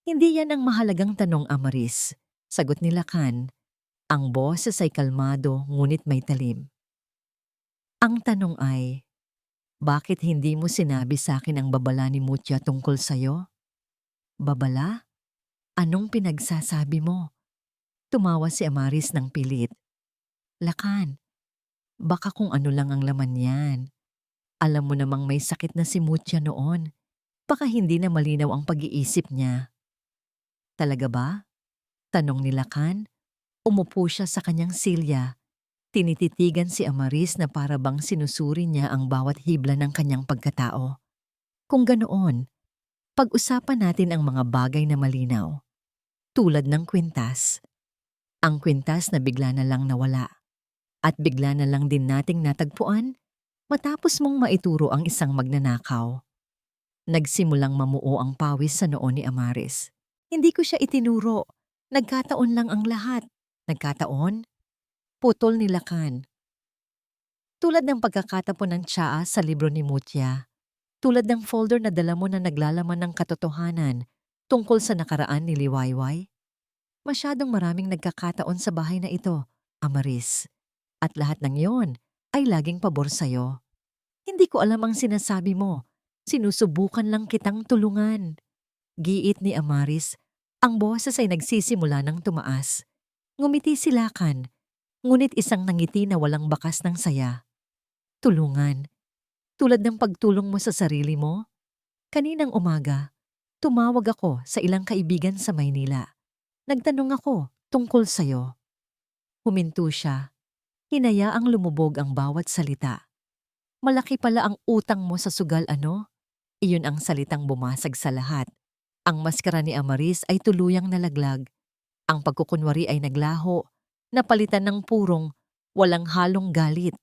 Hindi yan ang mahalagang tanong, Amaris. Sagot ni Lakan. Ang boses ay kalmado ngunit may talim. Ang tanong ay, bakit hindi mo sinabi sa akin ang babala ni Mutya tungkol sa'yo? Babala? Anong pinagsasabi mo? Tumawa si Amaris ng pilit. Lakan, baka kung ano lang ang laman yan. Alam mo namang may sakit na si Mutya noon. Baka hindi na malinaw ang pag-iisip niya. Talaga ba? Tanong ni Lakan. Umupo siya sa kanyang silya. Tinititigan si Amaris na para bang sinusuri niya ang bawat hibla ng kanyang pagkatao. Kung ganoon, pag-usapan natin ang mga bagay na malinaw. Tulad ng kwintas. Ang kwintas na bigla na lang nawala. At bigla na lang din nating natagpuan matapos mong maituro ang isang magnanakaw. Nagsimulang mamuo ang pawis sa noo ni Amaris. Hindi ko siya itinuro. Nagkataon lang ang lahat. Nagkataon? Putol ni Lakan. Tulad ng pagkakatapon ng tsaa sa libro ni Mutya. Tulad ng folder na dala mo na naglalaman ng katotohanan tungkol sa nakaraan ni Liwayway. Masyadong maraming nagkakataon sa bahay na ito, Amaris. At lahat ng yon ay laging pabor sa'yo. Hindi ko alam ang sinasabi mo. Sinusubukan lang kitang tulungan. Giit ni Amaris. Ang boses ay nagsisimula ng tumaas. Ngumiti si Lakan, ngunit isang nangiti na walang bakas ng saya. Tulungan. Tulad ng pagtulong mo sa sarili mo. Kaninang umaga, tumawag ako sa ilang kaibigan sa Maynila. Nagtanong ako tungkol sa'yo. Huminto siya. Hinayaang lumubog ang bawat salita. Malaki pala ang utang mo sa sugal, ano? Iyon ang salitang bumasag sa lahat. Ang maskara ni Amaris ay tuluyang nalaglag. Ang pagkukunwari ay naglaho, napalitan ng purong, walang halong galit.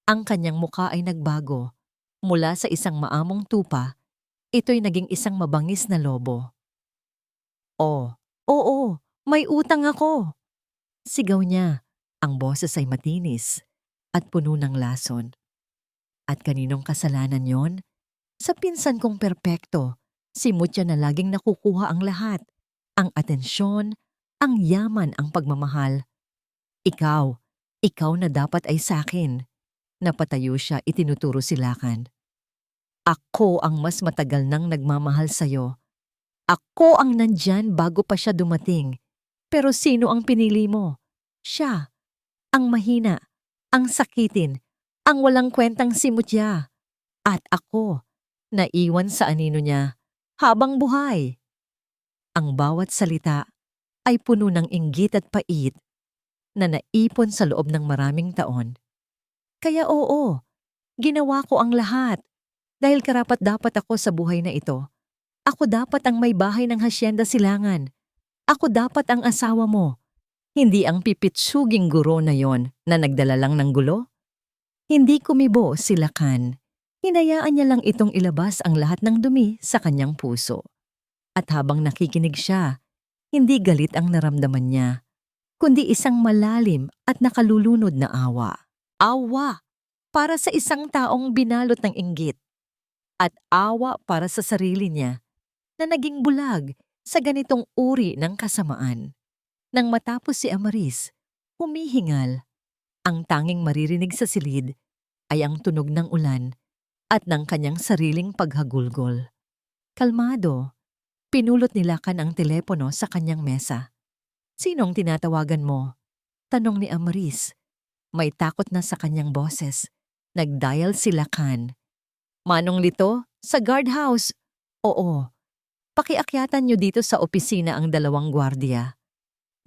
Ang kanyang muka ay nagbago. Mula sa isang maamong tupa, ito'y naging isang mabangis na lobo. Oh, oo, may utang ako. Sigaw niya. Ang boses ay matinis at puno ng lason. At kaninong kasalanan yon? Sa pinsan kong perpekto, si Mutya na laging nakukuha ang lahat. Ang atensyon, ang yaman, ang pagmamahal. Ikaw na dapat ay sakin. Napatayo siya, itinuturo si Lakan. Ako ang mas matagal nang nagmamahal sa'yo. Ako ang nandyan bago pa siya dumating. Pero sino ang pinili mo? Siya. Ang mahina, ang sakitin, ang walang kwentang si Mutya. At ako, naiwan sa anino niya habang buhay. Ang bawat salita ay puno ng inggit at pait na naipon sa loob ng maraming taon. Kaya oo, ginawa ko ang lahat dahil karapat-dapat ako sa buhay na ito. Ako dapat ang may bahay ng Hacienda Silangan. Ako dapat ang asawa mo. Hindi ang pipitsuging guro na yon na nagdala lang ng gulo. Hindi kumibo si Lakan. Hinayaan niya lang itong ilabas ang lahat ng dumi sa kanyang puso. At habang nakikinig siya, hindi galit ang naramdaman niya, kundi isang malalim at nakalulunod na awa. Awa para sa isang taong binalot ng inggit. At awa para sa sarili niya na naging bulag sa ganitong uri ng kasamaan. Nang matapos si Amaris, humihingal. Ang tanging maririnig sa silid ay ang tunog ng ulan at ng kanyang sariling paghagulgol. Kalmado, pinulot ni Lakan ang telepono sa kanyang mesa. Sinong tinatawagan mo? Tanong ni Amaris. May takot na sa kanyang boses. Nag-dial si Lakan. Manong Lito, sa guardhouse. Oo. Pakiakyatan niyo dito sa opisina ang 2 gwardiya.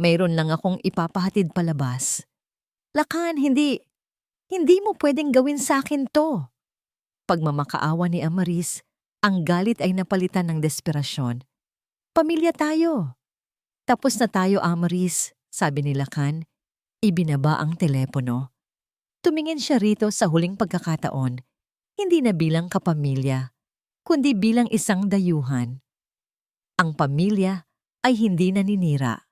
Mayroon lang akong ipapahatid palabas. Lakan, hindi mo pwedeng gawin sa akin to. Pagmamakaawa ni Amaris, ang galit ay napalitan ng desperasyon. Pamilya tayo. Tapos na tayo, Amaris, sabi ni Lakan. Ibinaba ang telepono. Tumingin siya rito sa huling pagkakataon, hindi na bilang kapamilya, kundi bilang isang dayuhan. Ang pamilya ay hindi naninira.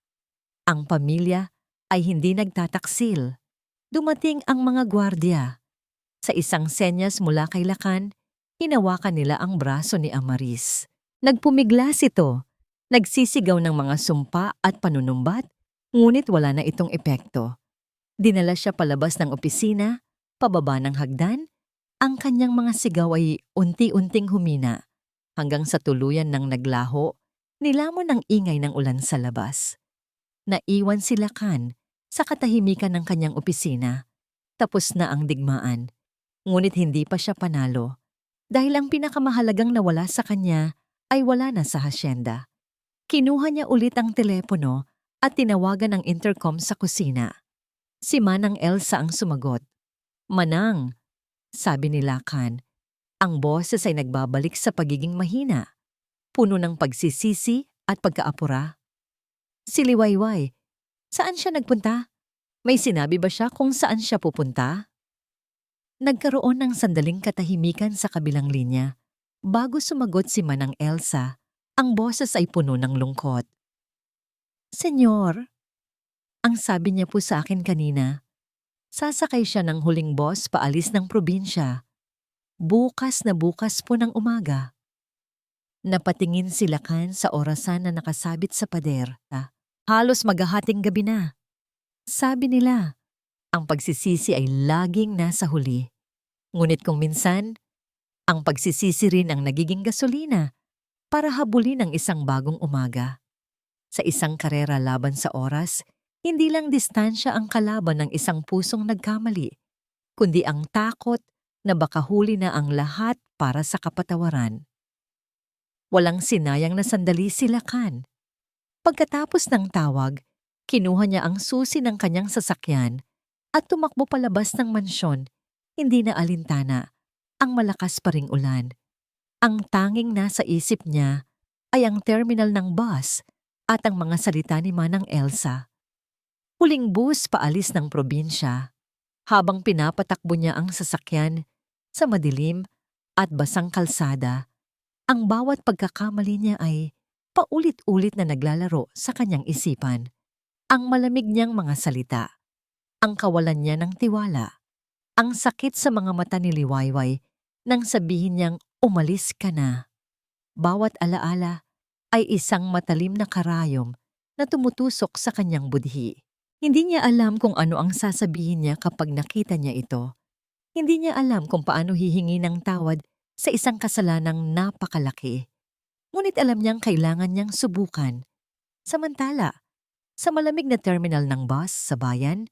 Ang pamilya ay hindi nagtataksil. Dumating ang mga gwardya. Sa isang senyas mula kay Lakan, hinawakan nila ang braso ni Amaris. Nagpumiglas ito, nagsisigaw ng mga sumpa at panunumbat, ngunit wala na itong epekto. Dinala siya palabas ng opisina, pababa ng hagdan, ang kanyang mga sigaw ay unti-unting humina, hanggang sa tuluyan ng naglaho, nilamon ng ingay ng ulan sa labas. Naiwan si Lakan sa katahimikan ng kanyang opisina. Tapos na ang digmaan. Ngunit hindi pa siya panalo dahil ang pinakamahalagang nawala sa kanya ay wala na sa hasyenda. Kinuha niya ulit ang telepono at tinawagan ang intercom sa kusina. Si Manang Elsa ang sumagot. "Manang," sabi ni Lakan. Ang boses ay nagbabalik sa pagiging mahina, puno ng pagsisisi at pagkaapura. Si Liwayway, saan siya nagpunta? May sinabi ba siya kung saan siya pupunta? Nagkaroon ng sandaling katahimikan sa kabilang linya. Bago sumagot si Manang Elsa, ang boses ay puno ng lungkot. "Senyor," ang sabi niya po sa akin kanina, sasakay siya ng huling bus paalis ng probinsya. Bukas na bukas po ng umaga. Napatingin si Lakan sa orasan na nakasabit sa pader. Halos maghahating gabi na. Sabi nila, ang pagsisisi ay laging nasa huli. Ngunit kung minsan, ang pagsisisi rin ang nagiging gasolina para habulin ang isang bagong umaga. Sa isang karera laban sa oras, hindi lang distansya ang kalaban ng isang pusong nagkamali, kundi ang takot na baka huli na ang lahat para sa kapatawaran. Walang sinayang na sandali si Lakan. Pagkatapos ng tawag, kinuha niya ang susi ng kanyang sasakyan at tumakbo palabas ng mansyon, hindi na alintana, ang malakas pa ring ulan. Ang tanging nasa isip niya ay ang terminal ng bus at ang mga salita ni Manang Elsa. Huling bus paalis ng probinsya, habang pinapatakbo niya ang sasakyan sa madilim at basang kalsada. Ang bawat pagkakamali niya ay paulit-ulit na naglalaro sa kanyang isipan. Ang malamig niyang mga salita, ang kawalan niya ng tiwala, ang sakit sa mga mata ni Liwayway nang sabihin niyang umalis ka na. Bawat alaala ay isang matalim na karayom na tumutusok sa kanyang budhi. Hindi niya alam kung ano ang sasabihin niya kapag nakita niya ito. Hindi niya alam kung paano hihingi ng tawad sa isang kasalanang napakalaki. Ngunit alam niyang kailangan niyang subukan. Samantala, sa malamig na terminal ng bus sa bayan,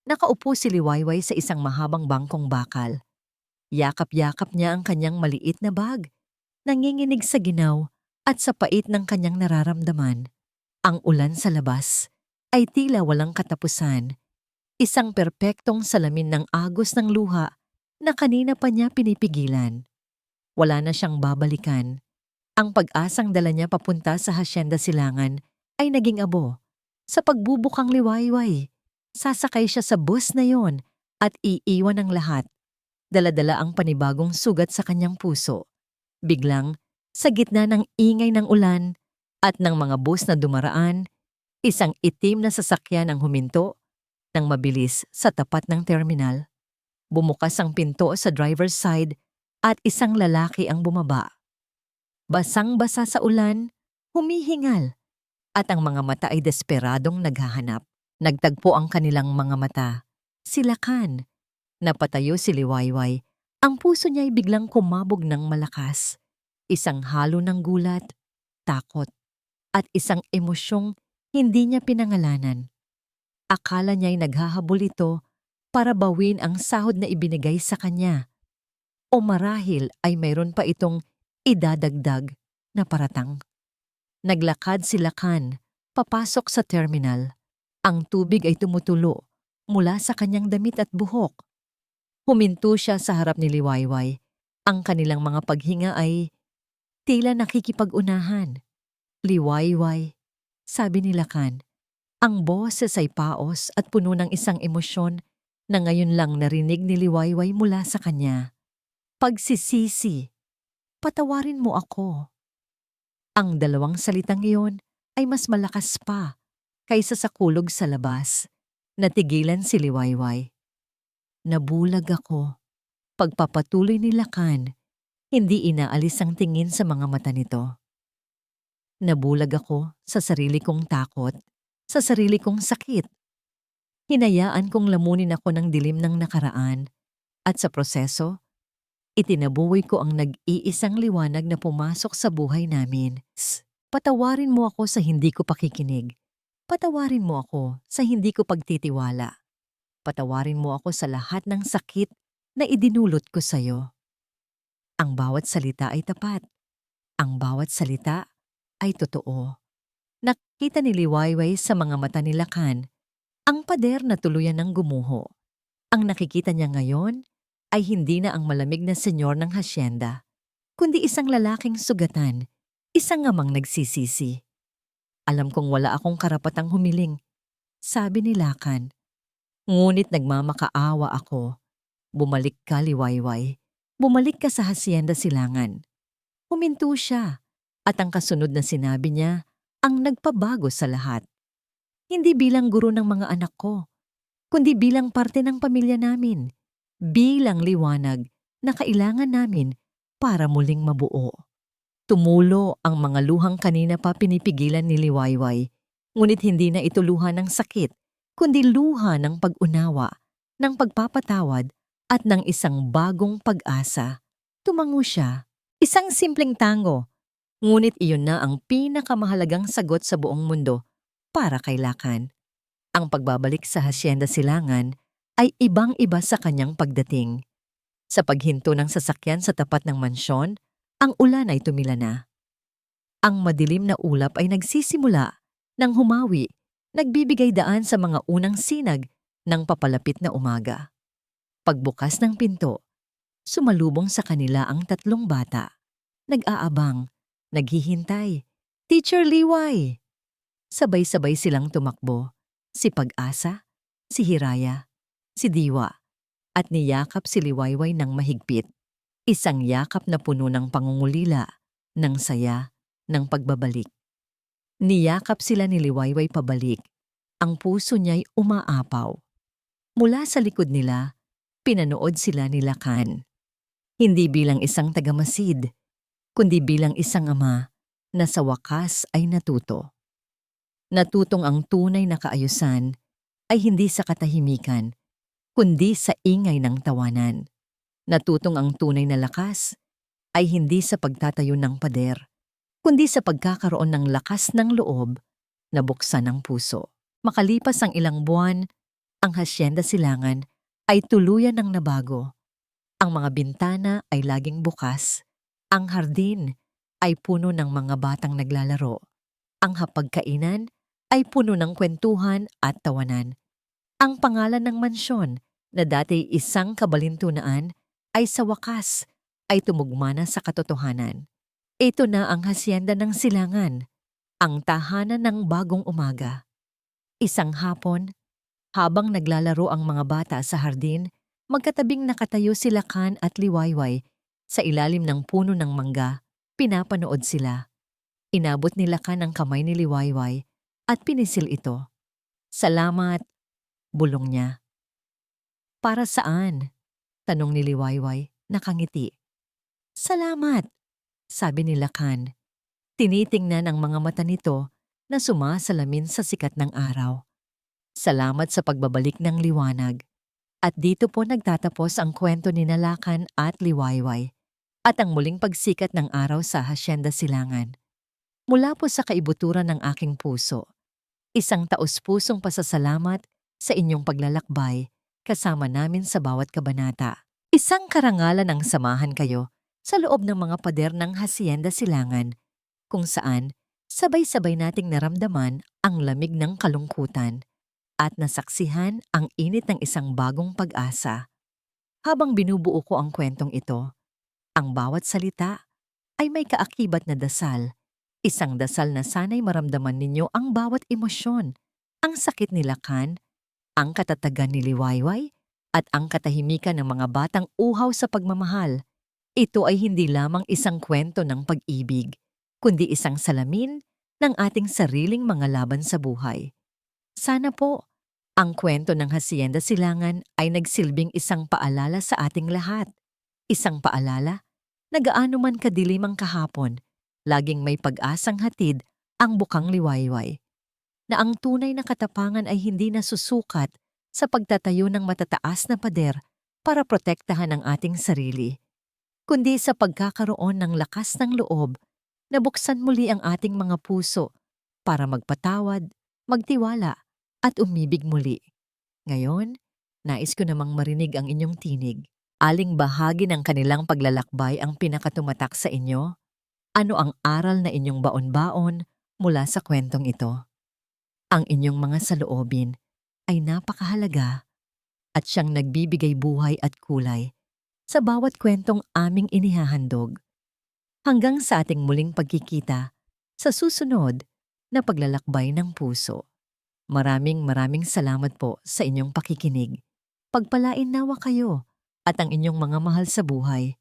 nakaupo si Liwayway sa isang mahabang bangkong bakal. Yakap-yakap niya ang kanyang maliit na bag, nanginginig sa ginaw at sa pait ng kanyang nararamdaman. Ang ulan sa labas ay tila walang katapusan, isang perpektong salamin ng agos ng luha na kanina pa niya pinipigilan. Wala na siyang babalikan. Ang pag-asang dala niya papunta sa Hacienda Silangan ay naging abo. Sa pagbubukang Liwayway, sasakay siya sa bus na yon at iiwan ang lahat. Dala-dala ang panibagong sugat sa kanyang puso. Biglang, sa gitna ng ingay ng ulan at ng mga bus na dumaraan, isang itim na sasakyan ang huminto ng mabilis sa tapat ng terminal. Bumukas ang pinto sa driver's side at isang lalaki ang bumaba. Basang-basa sa ulan, humihingal, at ang mga mata ay desperadong naghahanap. Nagtagpo ang kanilang mga mata. Si Lakan. Napatayo si Liwayway. Ang puso niya ay biglang kumabog ng malakas. Isang halo ng gulat, takot, at isang emosyong hindi niya pinangalanan. Akala niya ay naghahabol ito para bawin ang sahod na ibinigay sa kanya. O marahil ay mayroon pa itong idadagdag na paratang. Naglakad si Lakan, papasok sa terminal. Ang tubig ay tumutulo mula sa kanyang damit at buhok. Huminto siya sa harap ni Liwayway. Ang kanilang mga paghinga ay tila nakikipag-unahan. "Liwayway," sabi ni Lakan. Ang boses ay paos at puno ng isang emosyon na ngayon lang narinig ni Liwayway mula sa kanya. "Pagsisisi. Patawarin mo ako." Ang dalawang salitang iyon ay mas malakas pa kaysa sa kulog sa labas. Natigilan si Liwayway. Nabulag ako. Pagpapatuloy ni Lakan, hindi inaalis ang tingin sa mga mata nito. Nabulag ako sa sarili kong takot, sa sarili kong sakit. Hinayaan kong lamunin ako ng dilim ng nakaraan at sa proseso, itinabuhay ko ang nag-iisang liwanag na pumasok sa buhay namin. Patawarin mo ako sa hindi ko pakikinig. Patawarin mo ako sa hindi ko pagtitiwala. Patawarin mo ako sa lahat ng sakit na idinulot ko sa'yo. Ang bawat salita ay tapat. Ang bawat salita ay totoo. Nakita ni Liwayway sa mga mata ni Lakan ang pader na tuluyan ng gumuho. Ang nakikita niya ngayon ay hindi na ang malamig na senyor ng hasyenda, kundi isang lalaking sugatan, isang amang nagsisisi. Alam kong wala akong karapatang humiling, sabi ni Lakan. Ngunit nagmamakaawa ako. Bumalik ka, Liwayway. Bumalik ka sa hasyenda Silangan. Huminto siya at ang kasunod na sinabi niya ang nagpabago sa lahat. Hindi bilang guro ng mga anak ko, kundi bilang parte ng pamilya namin, bilang liwanag na kailangan namin para muling mabuo. Tumulo ang mga luhang kanina pa pinipigilan ni Liwayway, ngunit hindi na ito luha ng sakit, kundi luha ng pag-unawa, ng pagpapatawad at ng isang bagong pag-asa. Tumango siya, isang simpleng tango, ngunit iyon na ang pinakamahalagang sagot sa buong mundo para kay Lakan. Ang pagbabalik sa Hacienda Silangan ay ibang-iba sa kanyang pagdating. Sa paghinto ng sasakyan sa tapat ng mansyon, ang ulan ay tumila na. Ang madilim na ulap ay nagsisimula ng humawi, nagbibigay daan sa mga unang sinag ng papalapit na umaga. Pagbukas ng pinto, sumalubong sa kanila ang tatlong bata. Nag-aabang, naghihintay. Teacher Liway! Sabay-sabay silang tumakbo. Si Pag-asa, si Hiraya, si Diwa, at niyakap si Liwayway ng mahigpit. Isang yakap na puno ng pangungulila, ng saya, ng pagbabalik. Niyakap sila ni Liwayway pabalik. Ang puso niya'y umaapaw. Mula sa likod nila, pinanood sila ni Lakan. Hindi bilang isang tagamasid, kundi bilang isang ama na sa wakas ay natuto. Natutong ang tunay na kaayusan ay hindi sa katahimikan, kundi sa ingay ng tawanan. Natutong ang tunay na lakas ay hindi sa pagtatayo ng pader, kundi sa pagkakaroon ng lakas ng loob na buksan ang puso. Makalipas ang ilang buwan, ang Hacienda Silangan ay tuluyan ng nabago. Ang mga bintana ay laging bukas. Ang hardin ay puno ng mga batang naglalaro. Ang hapagkainan ay puno ng kwentuhan at tawanan. Ang pangalan ng mansyon na dati isang kabalintunaan ay sa wakas ay tumugma na sa katotohanan. Ito na ang Hacienda ng Silangan, ang tahanan ng bagong umaga. Isang hapon, habang naglalaro ang mga bata sa hardin, magkatabing nakatayo si Lakan at Liwayway sa ilalim ng puno ng mangga. Pinapanood sila. Inabot ni Lakan ang kamay ni Liwayway at pinisil ito. Salamat, bulong niya. Para saan? Tanong ni Liwayway, nakangiti. Salamat, sabi ni Lakan. Tinitingnan ang mga mata nito na sumasalamin sa sikat ng araw. Salamat sa pagbabalik ng liwanag. At dito po nagtatapos ang kwento ni Lakan at Liwayway at ang muling pagsikat ng araw sa Hacienda Silangan. Mula po sa kaibuturan ng aking puso, isang taos-pusong pasasalamat sa inyong paglalakbay kasama namin sa bawat kabanata. Isang karangalan ang samahan kayo sa loob ng mga pader ng Hacienda Silangan kung saan sabay-sabay nating naramdaman ang lamig ng kalungkutan at nasaksihan ang init ng isang bagong pag-asa. Habang binubuo ko ang kwentong ito, ang bawat salita ay may kaakibat na dasal. Isang dasal na sana'y maramdaman ninyo ang bawat emosyon, ang sakit ni Lakan, ang katatagan ni Liwayway, at ang katahimikan ng mga batang uhaw sa pagmamahal. Ito ay hindi lamang isang kwento ng pag-ibig, kundi isang salamin ng ating sariling mga laban sa buhay. Sana po, Ang kwento ng Hacienda Silangan ay nagsilbing isang paalala sa ating lahat. Isang paalala na gaano man kadilim ang kahapon, laging may pag-asang hatid ang bukang liwayway. Na ang tunay na katapangan ay hindi nasusukat sa pagtatayo ng matataas na pader para protektahan ang ating sarili, kundi sa pagkakaroon ng lakas ng loob na buksan muli ang ating mga puso para magpatawad, magtiwala at umibig muli. Ngayon, nais ko namang marinig ang inyong tinig. Aling bahagi ng kanilang paglalakbay ang pinakatumatak sa inyo? Ano ang aral na inyong baon-baon mula sa kwentong ito? Ang inyong mga saloobin ay napakahalaga at siyang nagbibigay buhay at kulay sa bawat kwentong aming inihahandog. Hanggang sa ating muling pagkikita sa susunod na paglalakbay ng puso. Maraming salamat po sa inyong pakikinig. Pagpalain nawa kayo at ang inyong mga mahal sa buhay